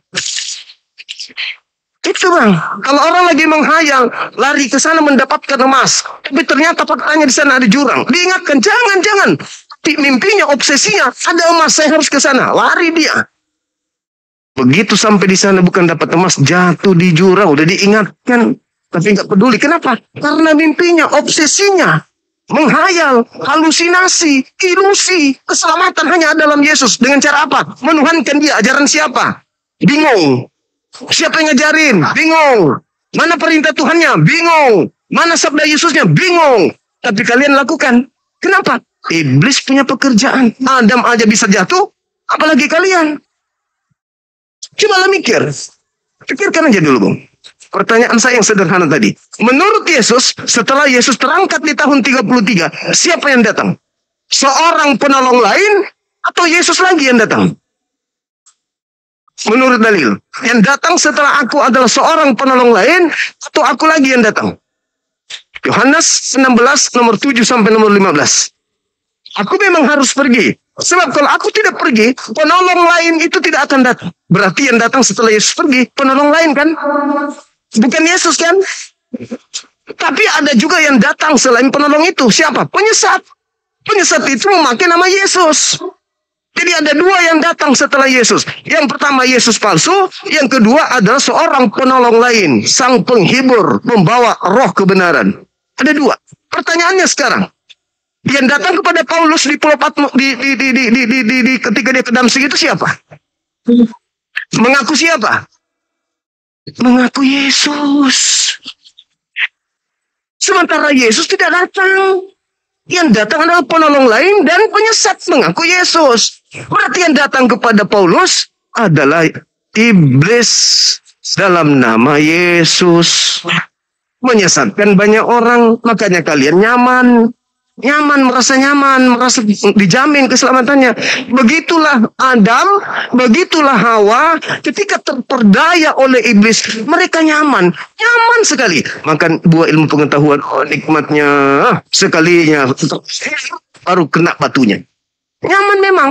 Itu bang, kalau orang lagi menghayal, lari ke sana mendapatkan emas, tapi ternyata faktanya di sana ada jurang. Diingatkan, jangan. Mimpinya, obsesinya, ada emas, saya harus ke sana. Lari dia. Begitu sampai di sana bukan dapat emas, jatuh di jurang. Udah diingatkan, tapi nggak peduli. Kenapa? Karena mimpinya, obsesinya, menghayal, halusinasi, ilusi, keselamatan hanya dalam Yesus. Dengan cara apa? Menuhankan dia. Ajaran siapa? Bingung. Siapa yang ngajarin? Bingung. Mana perintah Tuhannya? Bingung. Mana sabda Yesusnya? Bingung. Tapi kalian lakukan. Kenapa? Iblis punya pekerjaan. Adam aja bisa jatuh, apalagi kalian. Cobalah mikir. Pikirkan aja dulu, Bung. Pertanyaan saya yang sederhana tadi. Menurut Yesus, setelah Yesus terangkat di tahun 33, siapa yang datang? Seorang penolong lain atau Yesus lagi yang datang? Menurut dalil, yang datang setelah aku adalah seorang penolong lain atau aku lagi yang datang? Yohanes 16 nomor 7 sampai nomor 15. Aku memang harus pergi. Sebab kalau aku tidak pergi, penolong lain itu tidak akan datang. Berarti yang datang setelah Yesus pergi, penolong lain kan? Bukan Yesus kan? Tapi ada juga yang datang selain penolong itu. Siapa? Penyesat. Penyesat itu memakai nama Yesus. Jadi ada dua yang datang setelah Yesus. Yang pertama Yesus palsu, yang kedua adalah seorang penolong lain, sang penghibur, membawa roh kebenaran. Ada dua. Pertanyaannya sekarang, yang datang kepada Paulus di Pulau Patmos ketika dia ke Damsyik itu siapa? Mengaku siapa? Mengaku Yesus. Sementara Yesus tidak datang. Yang datang adalah penolong lain dan penyesat mengaku Yesus. Berarti yang datang kepada Paulus adalah iblis dalam nama Yesus. Menyesatkan banyak orang, makanya kalian nyaman, merasa dijamin keselamatannya. Begitulah Adam, begitulah Hawa, ketika terperdaya oleh iblis, mereka nyaman sekali. Makan buah ilmu pengetahuan, nikmatnya sekalinya, baru kena batunya. Nyaman memang.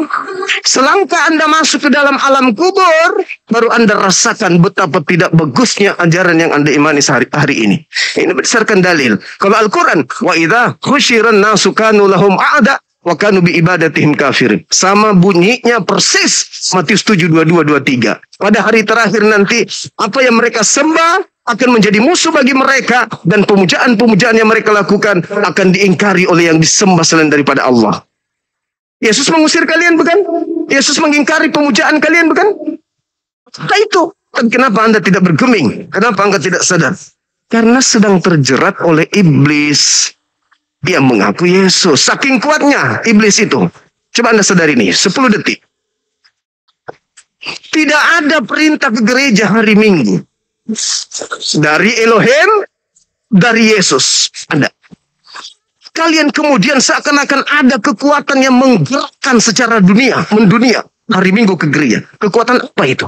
Selangkah Anda masuk ke dalam alam kubur, baru Anda rasakan betapa tidak bagusnya ajaran yang Anda imani hari ini. Ini berdasarkan dalil. Kalau Al-Quran, wa idza khusyiran nasu kanu lahum a'da wa kanu bi ibadatihim kafirin. Sama bunyinya persis Matius 7, 22, 23. Pada hari terakhir nanti, apa yang mereka sembah akan menjadi musuh bagi mereka, dan pemujaan-pemujaan yang mereka lakukan akan diingkari oleh yang disembah selain daripada Allah. Yesus mengusir kalian, bukan? Yesus mengingkari pemujaan kalian, bukan? Nah itu. Kenapa Anda tidak bergeming? Kenapa Anda tidak sadar? Karena sedang terjerat oleh iblis. Dia mengaku Yesus. Saking kuatnya iblis itu. Coba Anda sadari ini, 10 detik. Tidak ada perintah ke gereja hari Minggu. Dari Elohim, dari Yesus. Ada. Kalian kemudian seakan-akan ada kekuatan yang menggerakkan secara mendunia. Hari Minggu ke gereja. Kekuatan apa itu?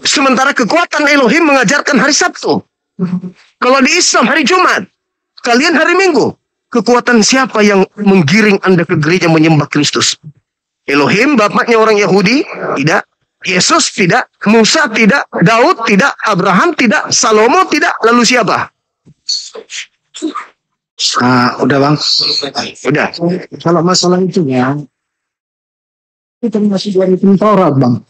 Sementara kekuatan Elohim mengajarkan hari Sabtu. Kalau di Islam hari Jumat. Kalian hari Minggu. Kekuatan siapa yang menggiring Anda ke gereja menyembah Kristus? Elohim, bapaknya orang Yahudi? Tidak. Yesus tidak. Musa tidak. Daud tidak. Abraham tidak. Salomo tidak. Lalu siapa? Udah bang. Udah. Kalau masalah itu ya, itu termasuk dari hukum Taurat bang.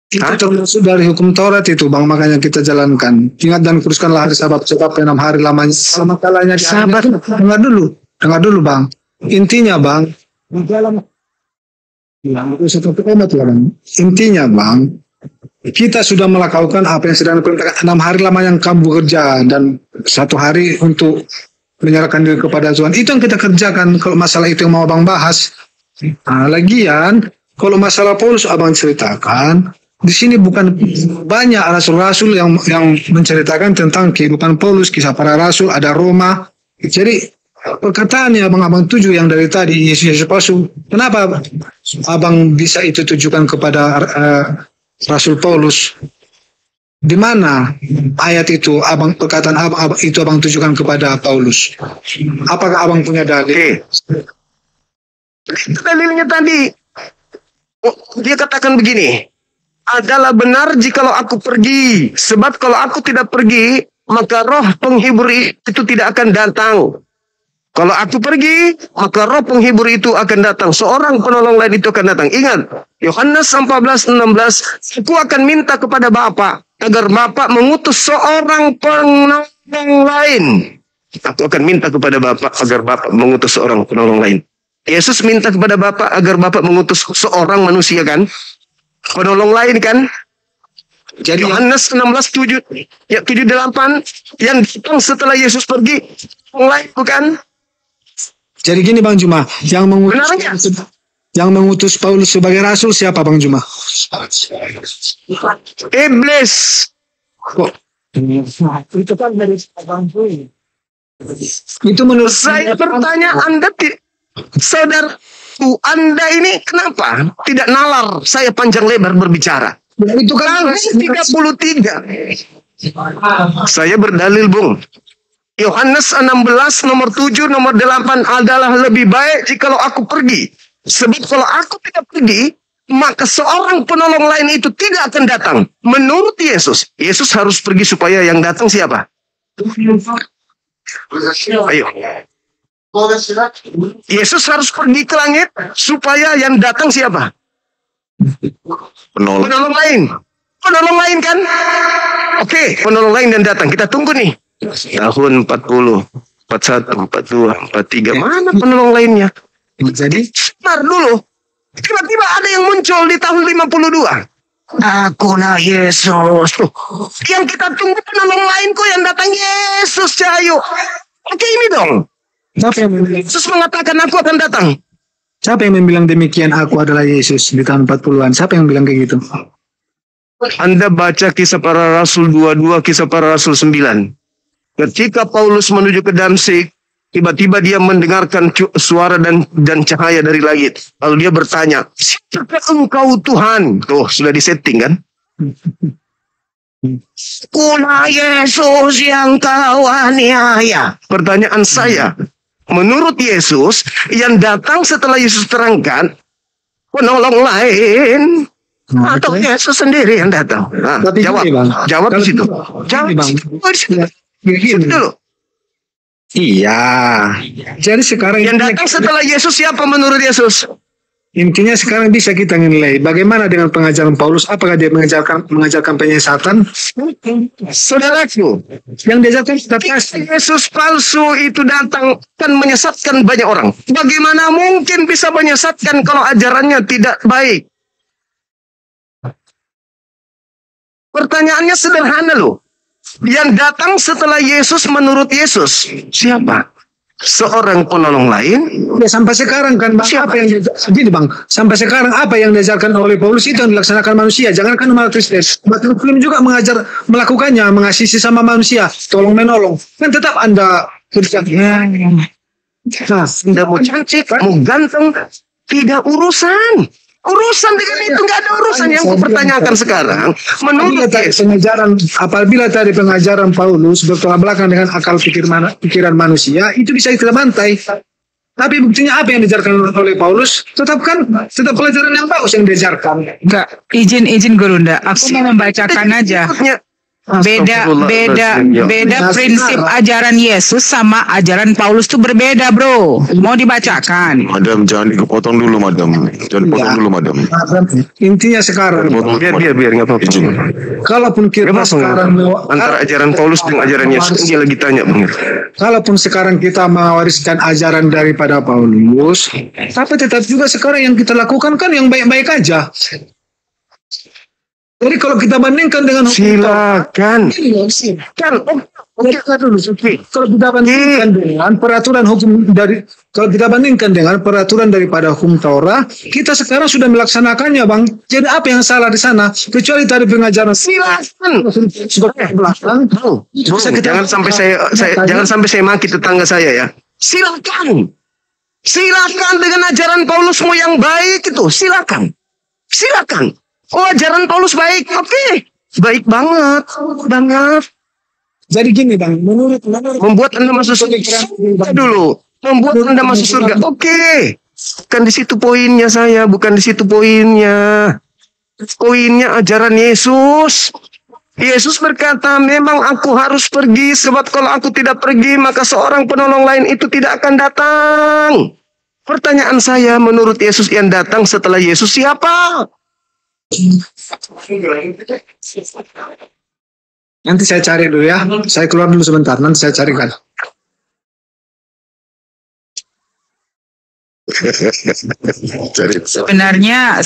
Itu termasuk dari hukum Taurat itu bang, makanya kita jalankan. Ingat dan kuruskanlah hari Sabat sebab 6 hari lamanya. Selama kalanya di Sabat. Dengar dulu bang. Intinya bang, di dalam intinya bang, kita sudah melakukan apa yang sedang diperintahkan. 6 hari lama yang kamu bekerja dan 1 hari untuk menyerahkan diri kepada Tuhan. Itu yang kita kerjakan. Kalau masalah itu yang mau abang bahas. Lagian kalau masalah Paulus abang ceritakan, di sini bukan banyak rasul-rasul yang menceritakan tentang kehidupan Paulus, kisah para rasul, ada Roma. Jadi perkataan yang abang tuju yang dari tadi Yesus palsu, kenapa abang bisa itu tujukan kepada Rasul Paulus? Di mana ayat itu perkataan abang itu abang tujukan kepada Paulus? Apakah abang punya dalil? Dalilnya tadi dia katakan begini, adalah benar jikalau aku pergi, sebab kalau aku tidak pergi maka roh penghibur itu tidak akan datang. Kalau aku pergi, maka roh penghibur itu akan datang. Seorang penolong lain itu akan datang. Ingat, Yohanes 14:16, aku akan minta kepada Bapa agar Bapa mengutus seorang penolong lain. Aku akan minta kepada Bapa agar Bapa mengutus seorang penolong lain. Yesus minta kepada Bapa agar Bapa mengutus seorang manusia kan? Penolong lain kan? Jadi Yohanes 16:7, ya 7:8 yang datang setelah Yesus pergi, penolong lain bukan? Jadi gini Bang Juma, yang mengutus Paulus sebagai rasul siapa Bang Juma? Iblis. Kok? Itu kan dari Bang Juma. Itu menurut saya bertanya, saudaraku, Anda ini kenapa tidak nalar saya panjang lebar berbicara? Itu kan 33. Saya berdalil, Bung. Yohanes 16 nomor 7 nomor 8 adalah lebih baik jikalau aku pergi. Sebab kalau aku tidak pergi, maka seorang penolong lain itu tidak akan datang. Menurut Yesus, Yesus harus pergi supaya yang datang siapa? Ayo. Yesus harus pergi ke langit supaya yang datang siapa? Penolong lain. Penolong lain kan? Oke, penolong lain dan datang. Kita tunggu nih. Tahun 40, 41, 42, 43. Mana penolong lainnya? Jadi, Bentar dulu. Tiba-tiba ada yang muncul di tahun 52. Akulah Yesus. Tuh. Yang kita tunggu penolong lain kok yang datang Yesus, Cahyo. Oke ini dong. Yesus mengatakan aku akan datang. Siapa yang bilang demikian aku adalah Yesus di tahun 40-an? Siapa yang bilang kayak gitu? Anda baca kisah para rasul 22, kisah para rasul 9. Ketika Paulus menuju ke Damsyik, tiba-tiba dia mendengarkan suara dan cahaya dari langit. Lalu dia bertanya, siapakah engkau Tuhan? Tuh, sudah disetting kan? Kulah Yesus yang kau aniaya. Pertanyaan saya, menurut Yesus, yang datang setelah Yesus terangkan, penolong lain, atau Yesus sendiri yang datang? Nah, jawab di situ. Jawab di situ. Dulu. Iya. Jadi sekarang yang datang setelah Yesus siapa menurut Yesus? Intinya sekarang bisa kita nilai bagaimana dengan pengajaran Paulus. Apakah dia mengajarkan penyesatan? Saudaraku, yang diajarkan Yesus palsu itu datang kan menyesatkan banyak orang. Bagaimana mungkin bisa menyesatkan kalau ajarannya tidak baik? Pertanyaannya sederhana loh. Yang datang setelah Yesus menurut Yesus siapa? Seorang penolong lain. Ya, sampai sekarang kan Bang, apa yang gini Bang, sampai sekarang apa yang diajarkan oleh Paulus itu yang dilaksanakan manusia, jangankan umat Kristen. Umat Muslim juga melakukannya, mengasihi sesama manusia, tolong menolong. Kan tetap Anda Kristen. Nah, Anda mau cantik, mau ganteng, tidak urusan. Urusan dengan itu nggak ada urusan. Yang kupertanyakan sekarang, menurut apabila tadi pengajaran Paulus bertolak belakang dengan akal pikiran manusia, itu bisa kita bantai. Tapi buktinya apa yang diajarkan oleh Paulus? Tetap pelajaran yang bagus yang diajarkan. Enggak, izin Gurunda. Aku mau membacakan aja. Beda prinsip ajaran Yesus sama ajaran Paulus tuh berbeda, bro. Mau dibacakan? Madam, jangan dipotong dulu, madam. Jangan dipotong dulu, madam. Intinya sekarang, biar nggak apa-apa. kalaupun kita sekarang antara ajaran Paulus dan ajaran Yesus, dia lagi tanya Bang. Kalaupun sekarang kita mewariskan ajaran daripada Paulus, tapi tetap juga sekarang yang kita lakukan kan yang baik-baik aja. Jadi kalau kita bandingkan dengan silakan. Kalau kita bandingkan dengan peraturan hukum daripada hukum Taurat, kita sekarang sudah melaksanakannya, Bang. Jadi apa yang salah di sana? Kecuali tadi pengajaran. Silakan. Jangan sampai saya maki tetangga saya ya. Silakan dengan ajaran Paulusmu yang baik itu. Silakan. Oh, ajaran Paulus baik. Oke. Baik banget. Jadi gini Bang, membuat Anda masuk surga dulu. Membuat Anda masuk surga. Oke. Bukan di situ poinnya saya, bukan di situ poinnya. Poinnya ajaran Yesus. Yesus berkata, memang aku harus pergi, sebab kalau aku tidak pergi, maka seorang penolong lain itu tidak akan datang. Pertanyaan saya, menurut Yesus yang datang setelah Yesus siapa? Nanti saya cari dulu ya. Saya keluar dulu sebentar. Nanti saya carikan.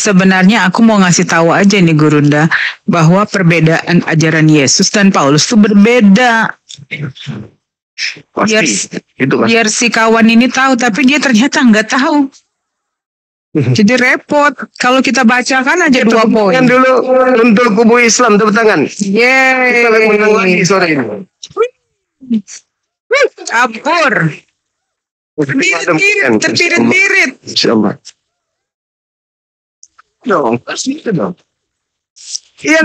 Sebenarnya aku mau ngasih tahu aja nih Gurunda bahwa perbedaan ajaran Yesus dan Paulus itu berbeda. Biar si kawan ini tahu, tapi dia ternyata nggak tahu. Jadi repot. Kalau kita bacakan aja 2 poin. Dulu untuk kubu Islam, tepuk tangan. Yeay. Kita lagi menang lagi sore ini. Campur. Terpirit-pirit. Insyaallah. Dong.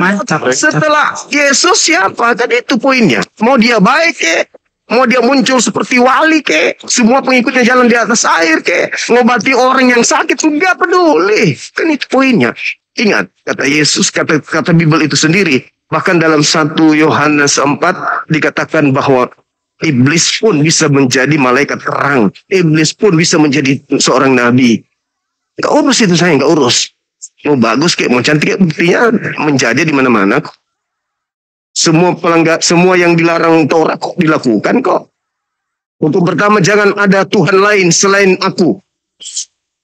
Mantap. Setelah Yesus siapa? Tadi itu poinnya. Mau dia baik ke? Mau dia muncul seperti wali ke? Semua pengikutnya jalan di atas air ke? Ngobati orang yang sakit, enggak peduli. Kan itu poinnya. Ingat, kata Yesus, kata Bible itu sendiri. Bahkan dalam 1 Yohanes 4 dikatakan bahwa iblis pun bisa menjadi malaikat terang. Iblis pun bisa menjadi seorang nabi. Enggak urus itu saya, enggak urus. Mau bagus kayak mau cantik kayak, buktinya menjadi di mana-mana. Semua yang dilarang Taurat kok dilakukan kok. Untuk pertama, jangan ada Tuhan lain selain aku.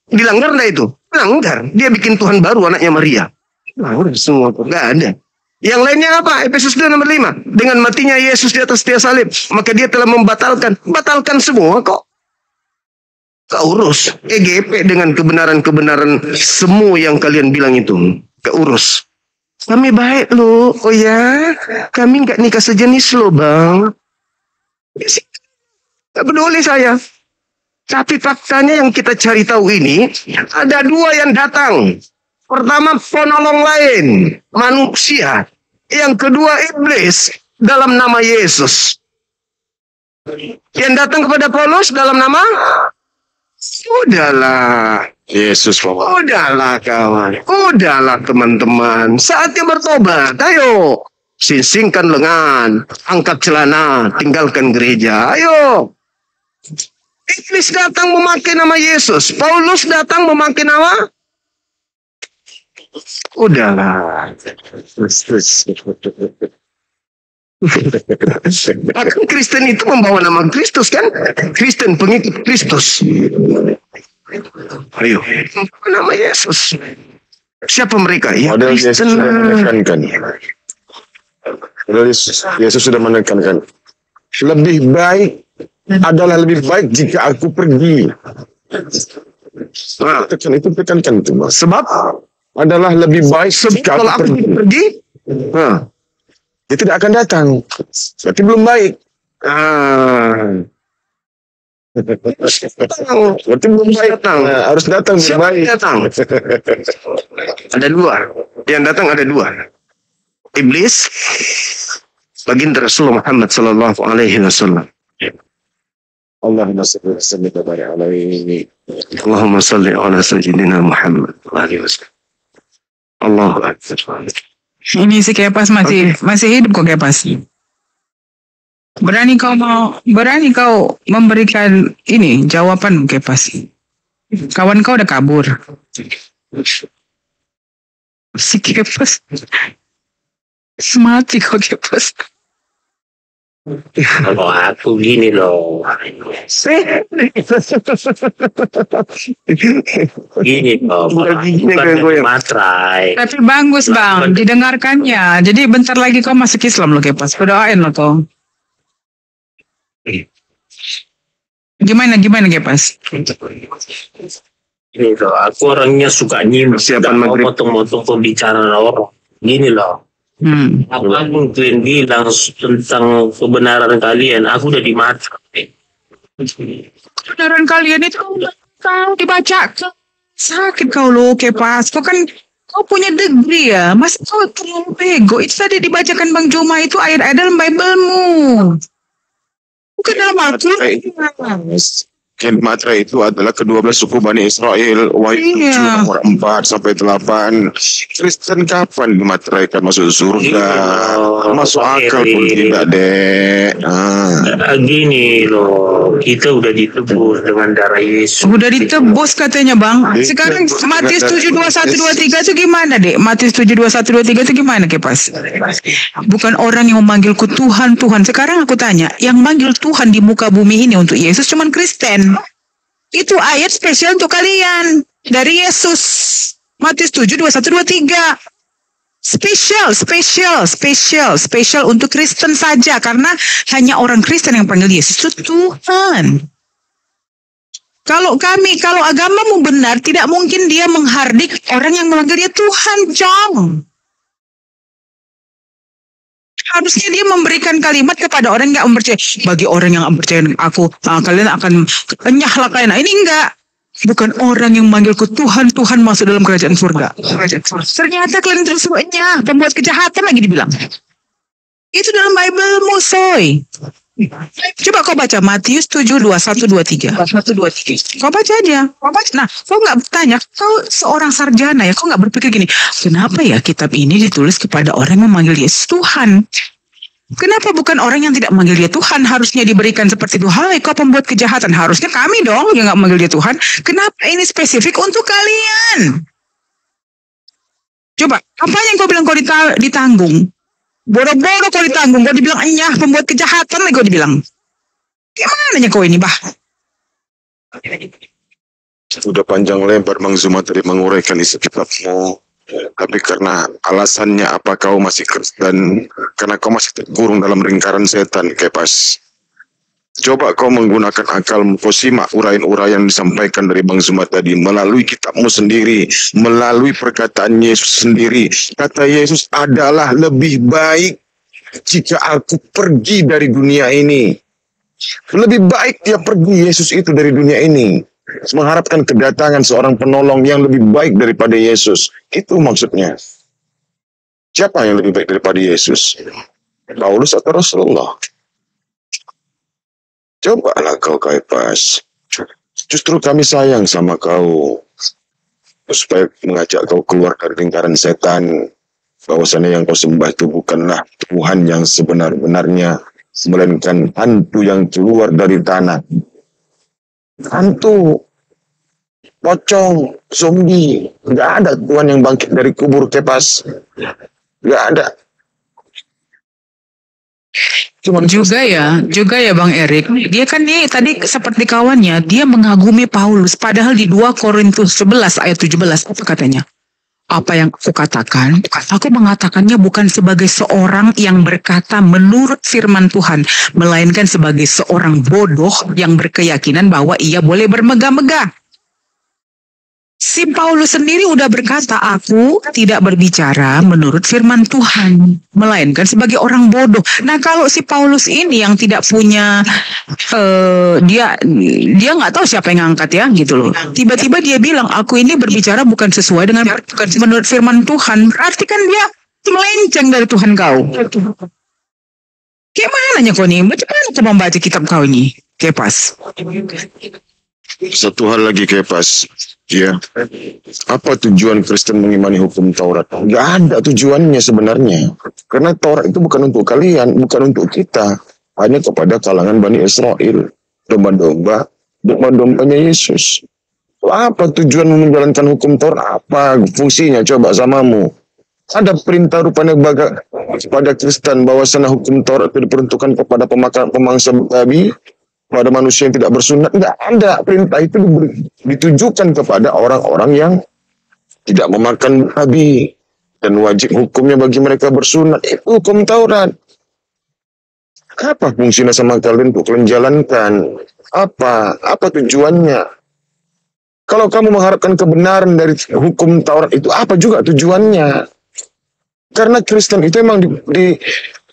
Dilanggar enggak itu? Dilanggar. Dia bikin Tuhan baru, anaknya Maria. Dilanggar semua kok, enggak ada. Yang lainnya apa? Efesus 2 nomor 5. Dengan matinya Yesus di atas tiang salib, maka dia telah batalkan semua kok. Gak urus. EGP dengan kebenaran semua yang kalian bilang itu. Gak urus. Kami baik loh. Oh ya, kami nggak nikah sejenis loh bang. Gak peduli saya. Tapi faktanya yang kita cari tahu ini, ada 2 yang datang. Pertama penolong lain, manusia. Yang kedua iblis dalam nama Yesus. Yang datang kepada Paulus dalam nama? Udahlah. Yesus, Bapak. Udahlah kawan, udahlah teman-teman, saatnya bertobat, ayo. Singsingkan lengan, angkat celana, tinggalkan gereja, ayo. Iblis datang memakai nama Yesus, Paulus datang memakai nama? Udahlah. Bahkan Kristen itu membawa nama Kristus kan? Kristen, pengikut Kristus. Ayo, nama Yesus. Siapa mereka? Ya, Kristen. Yesus sudah menekankan, lebih baik adalah lebih baik jika aku pergi. Nah, tekankan itu, Mas. Sebab adalah lebih baik jika Kalau aku aku pergi. Nah, dia tidak akan datang. Berarti belum baik. Berarti belum baik. Nah, harus datang lebih Siapa baik. yang datang? Ada dua. Yang datang ada dua. Iblis, baginda Rasulullah Muhammad sallallahu alaihi wasallam. Allahumma salli wa sallim wa barik alaihi. Allahumma salli ala sayyidina Muhammad alaihi wasallam. Allahu akbar. Ini si Kepas masih hidup kok Kepas. Berani kau memberikan ini jawaban Kepas. Kawan kau udah kabur. Si Kepas mati kok Kepas. Kalau aku gini loh. Gini loh. Bukan materai. Tapi bagus bang, didengarkannya. Jadi bentar lagi kau masuk Islam loh Kepas. Berdoain loh kau. Gimana Kepas? Ini loh, aku orangnya suka nyimak. Persiapan Mau maghrib. motong-motong pembicaraan orang. Gini loh. Apapun kalian bilang tentang kebenaran kalian, aku udah dimatrai. Kebenaran kalian itu kau dibaca sakit kau loh Kepas. Kau kan kau punya degree ya. Mas kau terlalu bego. Itu tadi dibacakan Bang Joma itu ayat-ayat dalam Bible-mu. Bukan dalam Al-Quran. Materai itu adalah ke-12 suku Bani Israel. Wahyu 7 nomor 4 sampai 8. Kristen kapan dimateraikan masuk surga? Masuk akal pun tidak, Dek. Gini loh, kita udah ditebus dengan darah Yesus. Udah ditebus katanya Bang. Sekarang Matius 7:21-23 itu gimana Dek? Matius 7:21-23 itu gimana Kepas? Bukan orang yang memanggilku Tuhan, Tuhan. Sekarang aku tanya, yang manggil Tuhan di muka bumi ini untuk Yesus cuman Kristen. Itu ayat spesial untuk kalian dari Yesus. Matius 7:21-23. Spesial untuk Kristen saja, karena hanya orang Kristen yang panggil Yesus itu Tuhan. Kalau agamamu benar, tidak mungkin dia menghardik orang yang memanggil dia Tuhan, Jong. Harusnya dia memberikan kalimat kepada orang yang nggak percaya. Bagi orang yang percaya aku, kalian akan enyahlah kalian. Nah, ini enggak. Bukan orang yang manggilku Tuhan masuk dalam kerajaan surga. Ternyata kalian terus enyah, pembuat kejahatan lagi dibilang. Itu dalam Bible Musoy. Coba kau baca Matius 7:21-23. Kau baca aja. Nah, kau nggak bertanya. Kau seorang sarjana ya. Kau nggak berpikir gini. Kenapa ya kitab ini ditulis kepada orang yang memanggil Yesus Tuhan? Kenapa bukan orang yang tidak memanggil dia Tuhan harusnya diberikan seperti itu? Hai, kau pembuat kejahatan. Harusnya kami dong yang nggak memanggil dia Tuhan. Kenapa ini spesifik untuk kalian? Coba, apa yang kau bilang kau ditanggung? Boro-boro kau ditanggung, kau dibilang enyah, pembuat kejahatan lagi kau dibilang. Gimana kau ini, Bah? Sudah panjang lebar Bang Zuma tadi menguraikan isi kitabmu. Tapi karena alasannya apa kau masih Kristen, karena kau masih terkurung dalam lingkaran setan, Kepas. Coba kau menggunakan akalmu, kau simak uraian-uraian disampaikan dari Bang Zuma tadi melalui kitabmu sendiri, melalui perkataan Yesus sendiri. Kata Yesus adalah lebih baik jika aku pergi dari dunia ini. Lebih baik dia pergi, Yesus itu, dari dunia ini, mengharapkan kedatangan seorang penolong yang lebih baik daripada Yesus. Itu maksudnya. Siapa yang lebih baik daripada Yesus? Paulus atau Rasulullah? Cobalah kau Kepas. Justru kami sayang sama kau, supaya mengajak kau keluar dari lingkaran setan. Bahwasanya yang kau sembah itu bukanlah Tuhan yang sebenar-benarnya, melainkan hantu yang keluar dari tanah. Hantu, pocong, zombie. Nggak ada Tuhan yang bangkit dari kubur, Kepas. Nggak ada. Cuman Juga ya Bang Erik. Dia kan tadi seperti kawannya, dia mengagumi Paulus. Padahal di 2 Korintus 11 ayat 17 apa katanya? apa yang aku katakan, aku mengatakannya bukan sebagai seorang yang berkata menurut firman Tuhan, melainkan sebagai seorang bodoh yang berkeyakinan bahwa ia boleh bermegah-megah. Si Paulus sendiri udah berkata, aku tidak berbicara menurut firman Tuhan, melainkan sebagai orang bodoh. Nah, kalau si Paulus ini yang tidak punya, dia nggak tahu siapa yang ngangkat ya, gitu loh. Tiba-tiba dia bilang, aku ini berbicara bukan sesuai dengan menurut firman Tuhan. Berarti kan dia melenceng dari Tuhan kau. Kayak mananya kau nih? Macam mana kau membaca kitab kau ini, Kepas? Satu hal lagi Kepas, ya, apa tujuan Kristen mengimani hukum Taurat? Gak ada tujuannya sebenarnya, karena Taurat itu bukan untuk kalian, bukan untuk kita, hanya kepada kalangan Bani Israel, domba-dombanya Yesus. Apa tujuan menjalankan hukum Taurat? Apa fungsinya? Coba samamu. Ada perintah rupanya pada Kristen bahwasanya hukum Taurat itu diperuntukkan kepada pemangsa babi, pada manusia yang tidak bersunat. Tidak ada. Perintah itu ditujukan kepada orang-orang yang tidak memakan babi, dan wajib hukumnya bagi mereka bersunat. Itu hukum Taurat. Apa fungsinya sama kalian untuk kalian jalankan? Apa tujuannya? Kalau kamu mengharapkan kebenaran dari hukum Taurat itu, apa juga tujuannya? Karena Kristen itu memang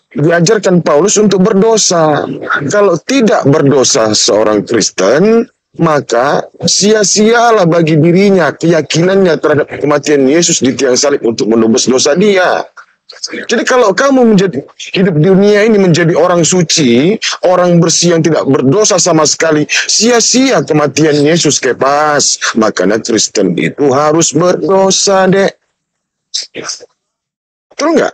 diajarkan Paulus untuk berdosa. Kalau tidak berdosa seorang Kristen, maka sia-sialah bagi dirinya keyakinannya terhadap kematian Yesus di tiang salib untuk menebus dosa dia. Jadi kalau kamu hidup di dunia ini menjadi orang suci, orang bersih yang tidak berdosa sama sekali, sia-sia kematian Yesus, Kepas. Makanya Kristen itu harus berdosa, dek. Betul nggak?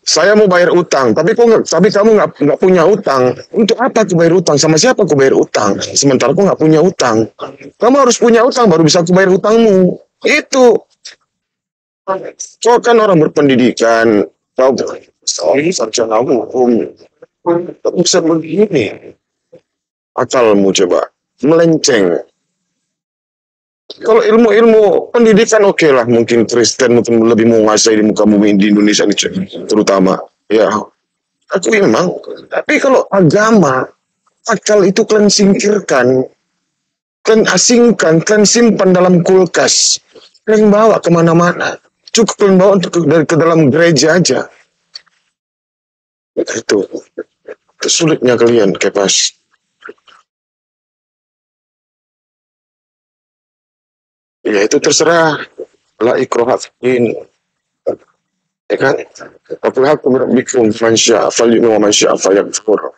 Saya mau bayar utang, tapi kamu nggak punya utang. Untuk apa aku bayar utang? Sama siapa aku bayar utang? Sementara aku nggak punya utang. Kamu harus punya utang baru bisa aku bayar utangmu. Itu. Kau kan orang berpendidikan, kau sarjana hukum, tak bisa begini. Akalmu coba melenceng. Kalau ilmu pendidikan oke lah, mungkin Kristen mungkin lebih menguasai di muka bumi di Indonesia ini terutama. Ya, aku memang. Tapi kalau agama, akal itu kalian singkirkan, kalian asingkan, kalian simpan dalam kulkas, kalian bawa kemana-mana. Cukup kalian bawa ke dalam gereja aja. Itu sulitnya kalian, Kepas. Ya itu terserah. La ikraha fiddin. Ya kan? Tapi hak rabbikum man syaa falyu'min wa man syaa falyakfur.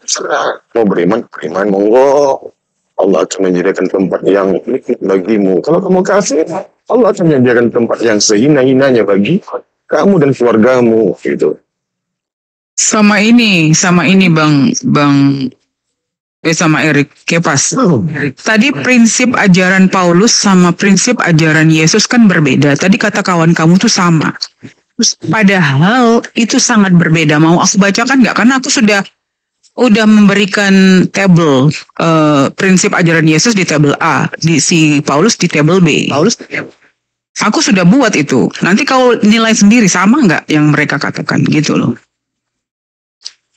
Terserah. Mau beriman, monggo. Allah akan menyediakan tempat yang nikmat bagimu. Kalau kamu kafir, Allah akan menyediakan tempat yang sehina-hinanya bagi kamu dan keluargamu, gitu. Sama ini sama Erik Kepas. Tadi prinsip ajaran Paulus sama prinsip ajaran Yesus kan berbeda. Tadi kata kawan kamu tuh sama. Padahal itu sangat berbeda. Mau aku bacakan nggak? Karena aku udah memberikan tabel prinsip ajaran Yesus di tabel A, si Paulus di tabel B. Aku sudah buat itu. Nanti kau nilai sendiri sama nggak yang mereka katakan gitu loh.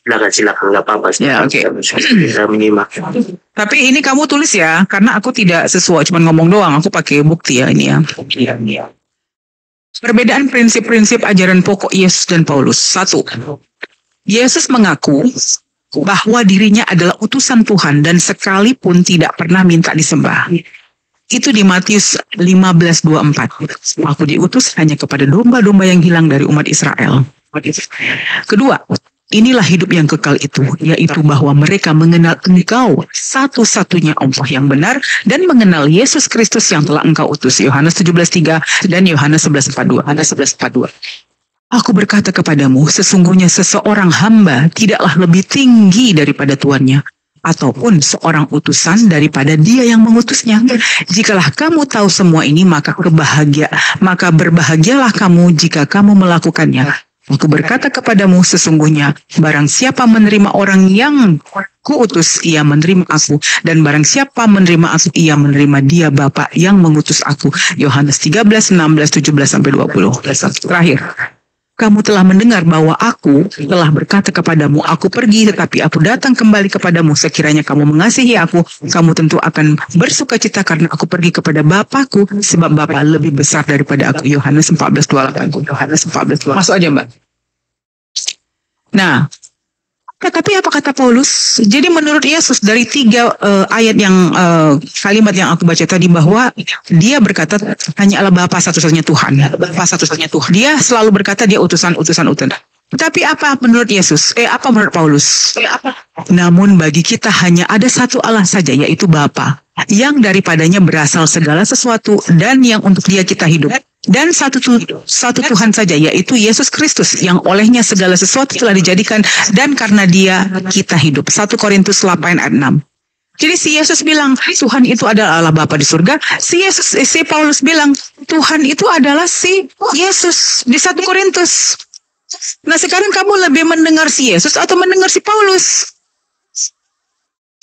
Silakan, nggak apa-apa. Ya, oke. Bisa menyimak. Tapi ini kamu tulis ya, karena aku tidak sesuai, cuma ngomong doang. Aku pakai bukti ya ini ya. Perbedaan prinsip-prinsip ajaran pokok Yesus dan Paulus. 1. Yesus mengaku bahwa dirinya adalah utusan Tuhan dan sekalipun tidak pernah minta disembah. Itu di Matius 15:24. Aku diutus hanya kepada domba-domba yang hilang dari umat Israel. Kedua, inilah hidup yang kekal itu, yaitu bahwa mereka mengenal Engkau, satu-satunya Allah yang benar, dan mengenal Yesus Kristus yang telah Engkau utus. Yohanes 17:3 dan Yohanes 11:42. Aku berkata kepadamu, sesungguhnya seseorang hamba tidaklah lebih tinggi daripada tuannya, ataupun seorang utusan daripada dia yang mengutusnya. Jikalau kamu tahu semua ini, maka berbahagialah kamu jika kamu melakukannya. Aku berkata kepadamu, sesungguhnya barang siapa menerima orang yang Kuutus, ia menerima aku, dan barang siapa menerima aku, ia menerima dia Bapa yang mengutus aku. Yohanes 13, 16, 17 sampai 20. Terakhir. Kamu telah mendengar bahwa aku telah berkata kepadamu, aku pergi tetapi aku datang kembali kepadamu. Sekiranya kamu mengasihi aku, kamu tentu akan bersuka cita karena aku pergi kepada Bapakku, sebab Bapa lebih besar daripada aku. Yohanes 14:28. Yohanes 14:28. Masuk aja, Mbak. Nah, tapi apa kata Paulus? Jadi menurut Yesus dari 3 ayat yang kalimat yang aku baca tadi, bahwa dia berkata hanya Allah Bapa satu-satunya Tuhan. Bapa satu-satunya Tuhan. Dia selalu berkata dia utusan. Tapi apa menurut Yesus? Apa menurut Paulus? Namun bagi kita hanya ada satu Allah saja, yaitu Bapa, yang daripadanya berasal segala sesuatu dan yang untuk dia kita hidup. Dan satu Tuhan saja, yaitu Yesus Kristus, yang olehnya segala sesuatu telah dijadikan dan karena dia kita hidup. 1 Korintus 8 ayat 6. Jadi si Yesus bilang Tuhan itu adalah Allah Bapa di surga. Si Paulus bilang Tuhan itu adalah si Yesus di 1 Korintus. Nah sekarang kamu lebih mendengar si Yesus atau mendengar si Paulus?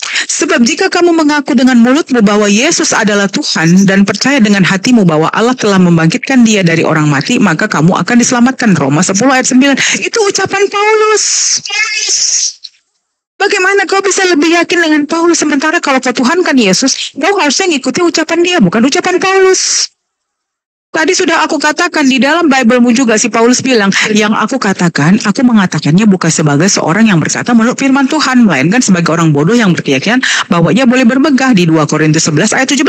Sebab jika kamu mengaku dengan mulutmu bahwa Yesus adalah Tuhan dan percaya dengan hatimu bahwa Allah telah membangkitkan dia dari orang mati, maka kamu akan diselamatkan. Roma 10 ayat 9. Itu ucapan Paulus. Bagaimana kau bisa lebih yakin dengan Paulus, sementara kalau kau Tuhan kan Yesus, kau harusnya ngikuti ucapan dia, bukan ucapan Paulus. Tadi sudah aku katakan di dalam Bible-mu juga si Paulus bilang, yang aku katakan, aku mengatakannya bukan sebagai seorang yang berkata menurut firman Tuhan, melainkan sebagai orang bodoh yang berkeyakinan bahwa ia boleh bermegah di 2 Korintus 11 ayat 17.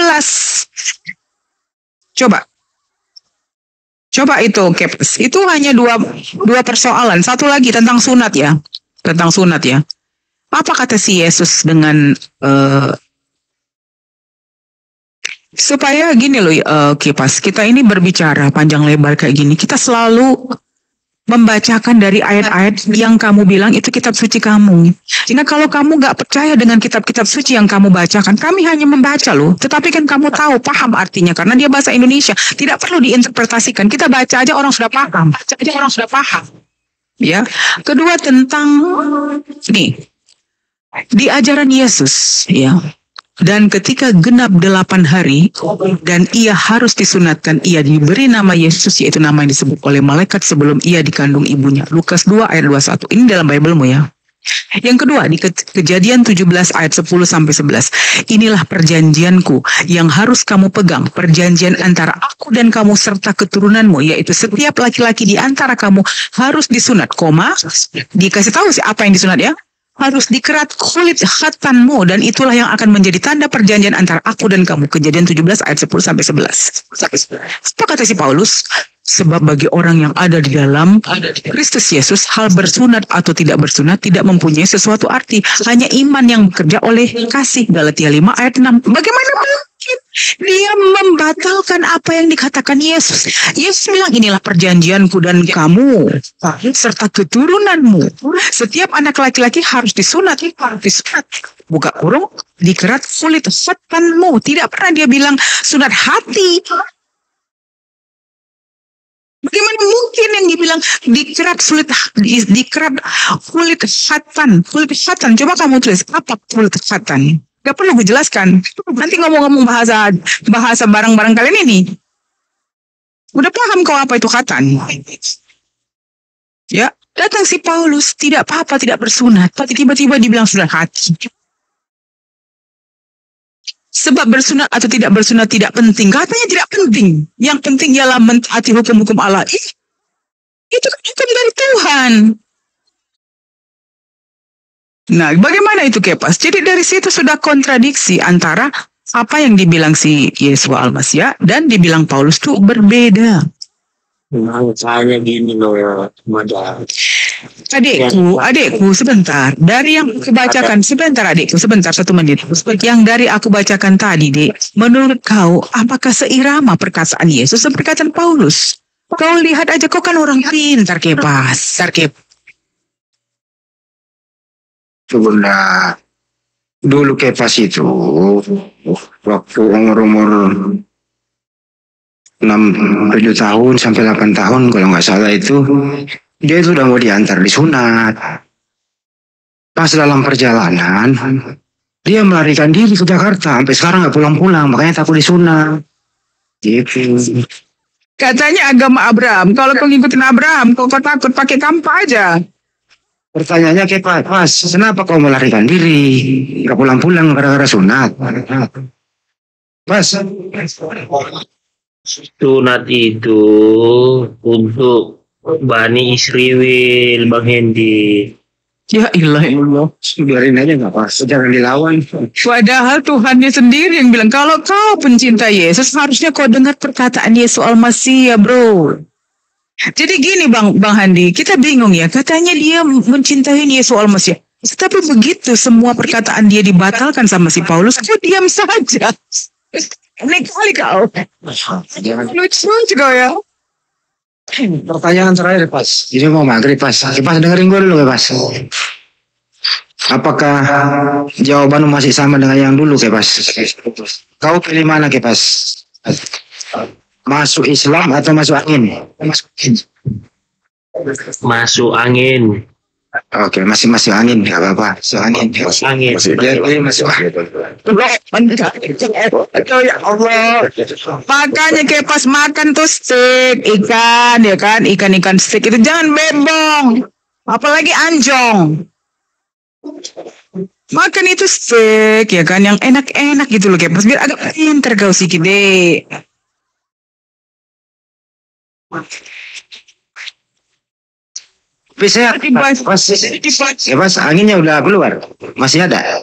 Coba itu, Kepes. Itu hanya dua persoalan. Satu lagi tentang sunat ya. Apa kata si Yesus dengan supaya gini loh, Kipas, kita ini berbicara panjang lebar kayak gini, kita selalu membacakan dari ayat-ayat yang kamu bilang itu kitab suci kamu. Nah kalau kamu gak percaya dengan kitab-kitab suci yang kamu bacakan, kami hanya membaca loh, tetapi kan kamu tahu, paham artinya, karena dia bahasa Indonesia, tidak perlu diinterpretasikan, kita baca aja orang sudah paham. Ya, kedua tentang nih, di ajaran Yesus, ya. Dan ketika genap 8 hari dan ia harus disunatkan, ia diberi nama Yesus, yaitu nama yang disebut oleh malaikat sebelum ia dikandung ibunya. Lukas 2 ayat 21. Ini dalam Bible-mu ya. Yang kedua di Kejadian 17 ayat 10 sampai 11. Inilah perjanjianku yang harus kamu pegang, perjanjian antara aku dan kamu serta keturunanmu, yaitu setiap laki-laki di antara kamu harus disunat, dikasih tahu sih apa yang disunat ya. Harus dikerat kulit khatanmu, dan itulah yang akan menjadi tanda perjanjian antara aku dan kamu. Kejadian 17 ayat 10 sampai 11. Apa kata si Paulus? Sebab bagi orang yang ada di dalam Kristus Yesus, hal bersunat atau tidak bersunat tidak mempunyai sesuatu arti. Hanya iman yang bekerja oleh kasih. Galatia 5 ayat 6. Bagaimana mungkin dia membatalkan apa yang dikatakan Yesus? Yesus bilang inilah perjanjianku dan kamu serta keturunanmu. Setiap anak laki-laki harus disunat. Buka kurung, dikerat kulit khatanmu. Tidak pernah dia bilang sunat hati. Bagaimana mungkin yang dibilang dikerat kulit khatan? Coba kamu tulis apa kulit khatan? Gak perlu gue jelaskan. Nanti ngomong-ngomong bahasa barang-barang kalian ini. Udah paham kau apa itu khatan? Ya, datang si Paulus, tidak apa-apa, tidak bersunat. Tapi tiba-tiba dibilang sunat hati. Sebab bersunat atau tidak bersunat tidak penting. Katanya tidak penting. Yang penting ialah mentaati hukum-hukum Allah. Itu kan hukum dari Tuhan. Nah, bagaimana itu Kepas? Jadi dari situ sudah kontradiksi antara apa yang dibilang si Yesus Al-Masih dan dibilang Paulus itu berbeda. Makanya gini loh, Madam. Adikku, sebentar. Dari yang aku bacakan, sebentar 1 menit. Yang dari aku bacakan tadi, Dek, menurut kau, apakah seirama perkataan Yesus dan perkataan Paulus? Kau lihat aja, kau kan orang pintar, Kepas. Bunda, dulu Kepas itu waktu umur 6-7 tahun sampai 8 tahun kalau nggak salah itu dia itu udah mau diantar disunat. pas dalam perjalanan dia melarikan diri ke Jakarta, sampai sekarang nggak pulang-pulang, makanya takut disunat. Gitu. Katanya agama Abraham. Kalau kau ngikutin Abraham, kau takut pakai kampa aja. Pertanyaannya kayak pas, kenapa kau melarikan diri? Nggak pulang-pulang gara-gara sunat. Pas. Sunat itu untuk Bani Israel, Bang Hendi. Ya ilah. Biarin aja nggak pas, jangan dilawan. Padahal Tuhannya sendiri yang bilang, kalau kau pencinta Yesus, harusnya kau dengar perkataan Yesus Al-Masih ya bro. Jadi gini Bang Handi, kita bingung ya, katanya dia mencintai Yesus Al-Masih. Tapi begitu semua perkataan dia dibatalkan sama si Paulus, kau diam saja. Ini kali kau. Lucu juga ya. Pertanyaan terakhir pas, ini mau maghrib pas. Pas dengerin gue dulu ya pas. Apakah jawabanmu masih sama dengan yang dulu ke pas? Kau pilih mana ke pas? Masuk Islam atau masuk angin? Masuk angin. Oke, masih masuk angin, nggak apa-apa. Masuk angin. Angin. Biar masuk angin. Ya Allah. Makanya kayak pas makan tuh steak ikan ya kan, ikan steak itu jangan bebong, apalagi anjong. Makan itu steak ya kan, yang enak-enak gitu loh kayak pas, biar agak pinter kau sedikit deh. Bisa pas anginnya udah keluar, masih ada.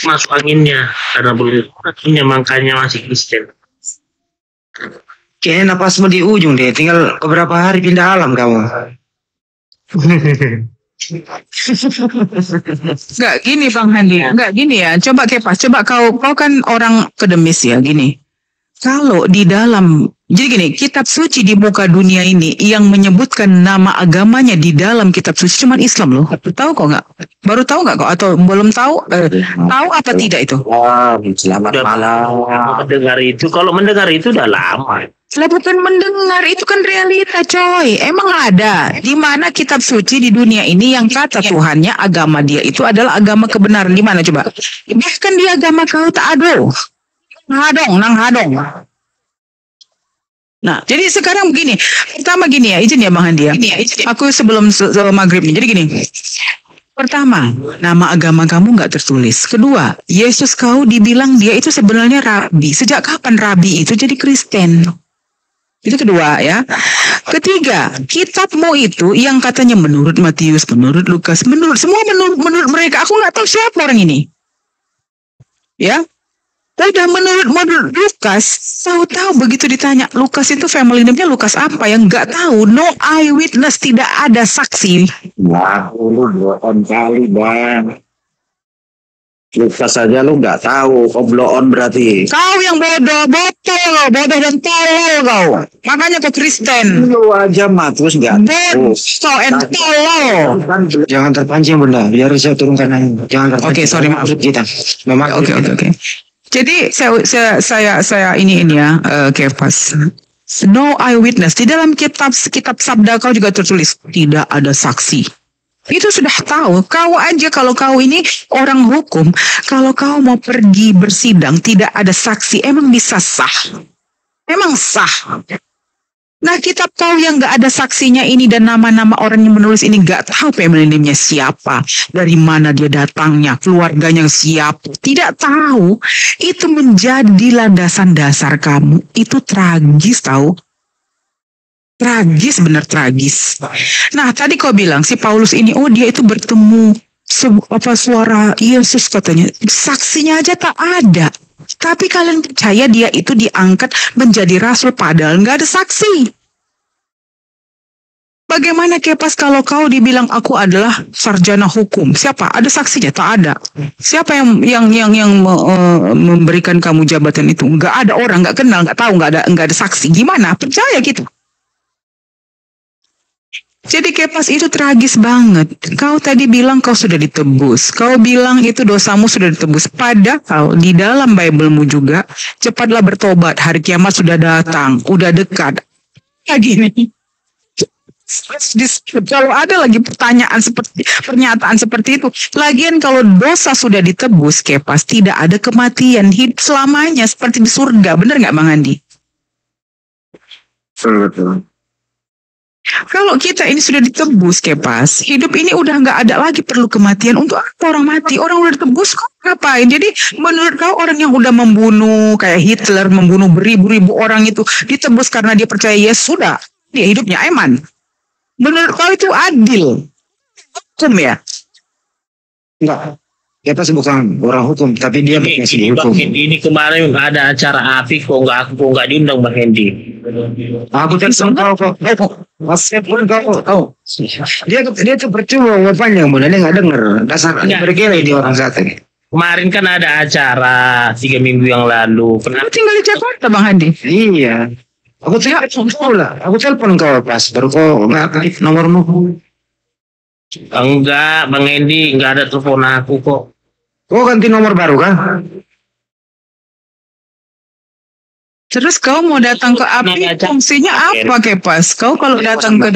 Masuk anginnya karena belum anginnya, makanya masih Kristen. Kayaknya napasmu di ujung deh, tinggal beberapa hari pindah alam kamu. Nggak gini Bang Handi, nggak gini ya. Coba Kepas, coba kau kan orang akademis ya gini. Kalau di dalam, jadi gini, kitab suci di muka dunia ini yang menyebutkan nama agamanya di dalam kitab suci cuma Islam loh. Tahu kok nggak? Baru tahu nggak kok? Atau belum tahu? Tahu apa tidak itu? Selamat malam. Mendengar itu, kalau mendengar itu udah lama. Lah bukan mendengar, itu kan realita coy. Emang ada di mana kitab suci di dunia ini yang kata Tuhannya agama dia itu adalah agama kebenaran, di mana coba? Bahkan di agama kau tak ada. Nang hadong. Nah, jadi sekarang begini. Pertama gini ya, izin ya Bang Handi ya. Aku sebelum maghrib nih. Jadi gini. Pertama, nama agama kamu nggak tertulis. Kedua, Yesus kau dibilang dia itu sebenarnya rabi. Sejak kapan rabi itu jadi Kristen? Itu kedua ya. Ketiga, kitabmu itu yang katanya menurut Matius, menurut Lukas, menurut mereka. Aku nggak tahu siapa orang ini. Ya. Udah menurut Lukas, tahu begitu ditanya, Lukas itu family name-nya Lukas apa, yang nggak tahu, no eyewitness, tidak ada saksi. Wah, lu bloon kali bang. Lukas saja lu nggak tahu, kau bloon berarti. Kau yang bodoh dan tolol kau. Makanya kau Kristen. Lu aja Matius nggak tahu. Bodoh and tolol. Jangan terpancing bunda, biar saya turunkan aja. Jangan terpancing. Oke, sorry maaf kita. Memang Oke. Jadi saya ini ya, Kepas. No eyewitness. Di dalam kitab sabda kau juga tertulis tidak ada saksi. Itu sudah tahu. Kau aja kalau kau ini orang hukum, kalau kau mau pergi bersidang tidak ada saksi, emang bisa sah? Emang sah? Nah, kitab kau yang gak ada saksinya ini dan nama-nama orang yang menulis ini gak tahu family name-nya siapa, dari mana dia datangnya, keluarganya siapa, tidak tahu. Itu menjadi landasan dasar kamu. Itu tragis tahu. Tragis, benar tragis. Nah, tadi kau bilang si Paulus ini, oh dia itu bertemu suara Yesus katanya. Saksinya aja tak ada. Tapi kalian percaya dia itu diangkat menjadi rasul padahal nggak ada saksi. Bagaimana Kepas kalau kau dibilang aku adalah sarjana hukum? Siapa? Ada saksinya? Tak ada. Siapa yang memberikan kamu jabatan itu? Nggak ada orang, nggak kenal, nggak tahu, nggak ada saksi. Gimana? Percaya gitu? Jadi Kepas itu tragis banget. Kau tadi bilang kau sudah ditebus. Kau bilang itu dosamu sudah ditebus. Padahal di dalam Bible-mu juga, cepatlah bertobat. Hari kiamat sudah datang. Udah dekat. Kayak gini. Kalau ada lagi pernyataan seperti itu, lagian kalau dosa sudah ditebus, Kepas, tidak ada kematian, hidup selamanya seperti di surga, benar nggak Bang Andi? Betul. Kalau kita ini sudah ditebus, Kepas, hidup ini udah nggak ada lagi perlu kematian. Untuk apa orang mati? Orang udah ditebus kok ngapain? Jadi menurut kau orang yang udah membunuh kayak Hitler, membunuh beribu-ribu orang itu ditebus karena dia percaya Yesus, sudah dia hidupnya aman. Menurut kau itu adil? Hukum ya? Enggak. Kita bukan orang hukum, tapi dia masih dihukum. Ini kemarin ada acara api kok nggak diundang Bang Hendy. Aku telepon kau kok. Telepon kau. Dia tuh percuma bapaknya, dia nggak denger. Dasarnya bergele di orang satu. Kemarin kan ada acara 3 minggu yang lalu. Kau tinggal di Jakarta Bang Andi? Iya. Aku telepon kau pas baru kau nggak aktif nomormu. Enggak, Bang Hendy nggak ada telepon aku kok. Kau ganti nomor baru kan? Terus kau mau datang ke api, fungsinya apa, Kepas? Kau kalau datang ke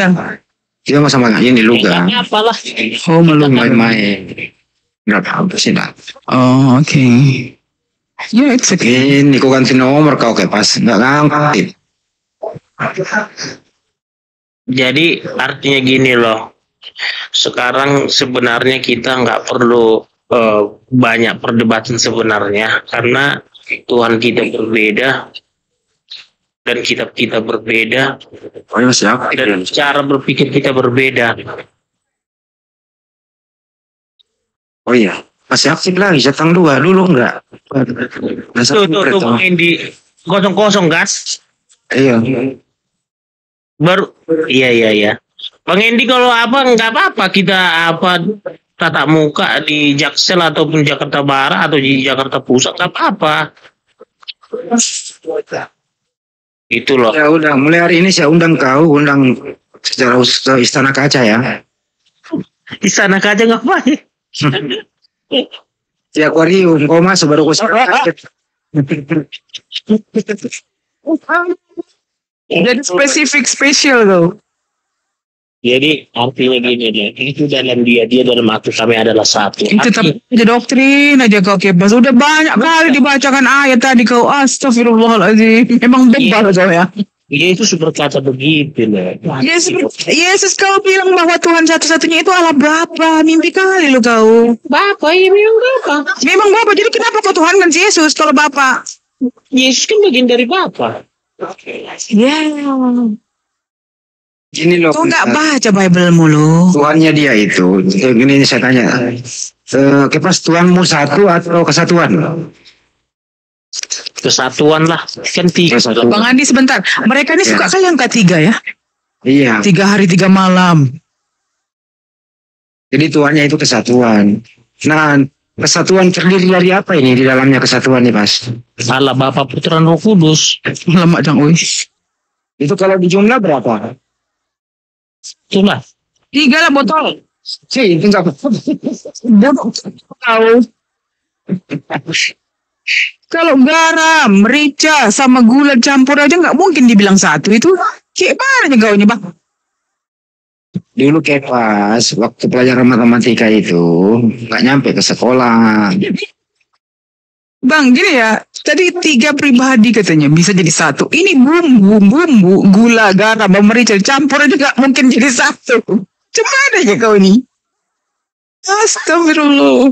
dia sama ini luga. Apalah. Oh, main-main. Nggak tahu sih dah. Oh, oke. Ya, it's okay. Ini kau ganti nomor kau Kepas nggak ngangkat. Jadi artinya gini loh, sekarang sebenarnya kita nggak perlu banyak perdebatan sebenarnya, karena Tuhan kita berbeda dan kitab kita berbeda, dan cara berpikir kita berbeda. Oh iya, masih aktif lagi Jatang 2 dulu enggak? Tuh main di kosong gas. Iya. Baru iya. Bang Hendy kalau apa nggak apa-apa kita tatap muka di Jaksel ataupun Jakarta Barat atau di Jakarta Pusat nggak apa-apa. Itu loh. Ya udah, mulai hari ini saya undang secara khusus ke Istana Kaca ya. Istana Kaca ngapain? Di akuarium, kau masuk baru kau jadi spesial tuh. Jadi artinya gini deh, itu dalam dia dalam aku kami adalah satu. Tetap aja doktrin aja kau Kepas. Udah banyak kali dibacakan ayat tadi kau, astagfirullahaladzim. Memang bebal kau ya. Yesus berkata begitu loh. Yesus kau bilang bahwa Tuhan satu-satunya itu Allah Bapa. Mimpi kali lo kau. Bapa, ya memang Bapa. Memang Bapa, jadi kenapa kau Tuhan kan Yesus kalau Bapa? Yesus kan bagian dari Bapa. Ya. Gini loh. Kau nggak baca Bible mulu. Tuhannya dia itu. Gini saya tanya. Kepas Tuhanmu satu atau kesatuan? Kesatuan lah. Kan 3. Bang Andi sebentar. Mereka ini suka kan yang ketiga ya? Iya. 3 hari 3 malam. Jadi Tuhannya itu kesatuan. Nah, kesatuan terdiri dari apa ini di dalamnya kesatuan nih Mas? Allah Bapa Putra Roh Kudus. Lama dong, Itu kalau di jumlah berapa? Itulah 3 lah botol. Itu enggak Tahu. Kalau garam, merica, sama gula campur aja nggak mungkin dibilang satu itu. Gimana gaunya Bang? Dulu Kepas, waktu pelajaran matematika itu nggak nyampe ke sekolah. Bang, gini ya, tadi 3 pribadi katanya bisa jadi satu. Ini bumbu, gula, garam, merica, campur aja nggak mungkin jadi satu. Gimana ya kau ini? Astagfirullah.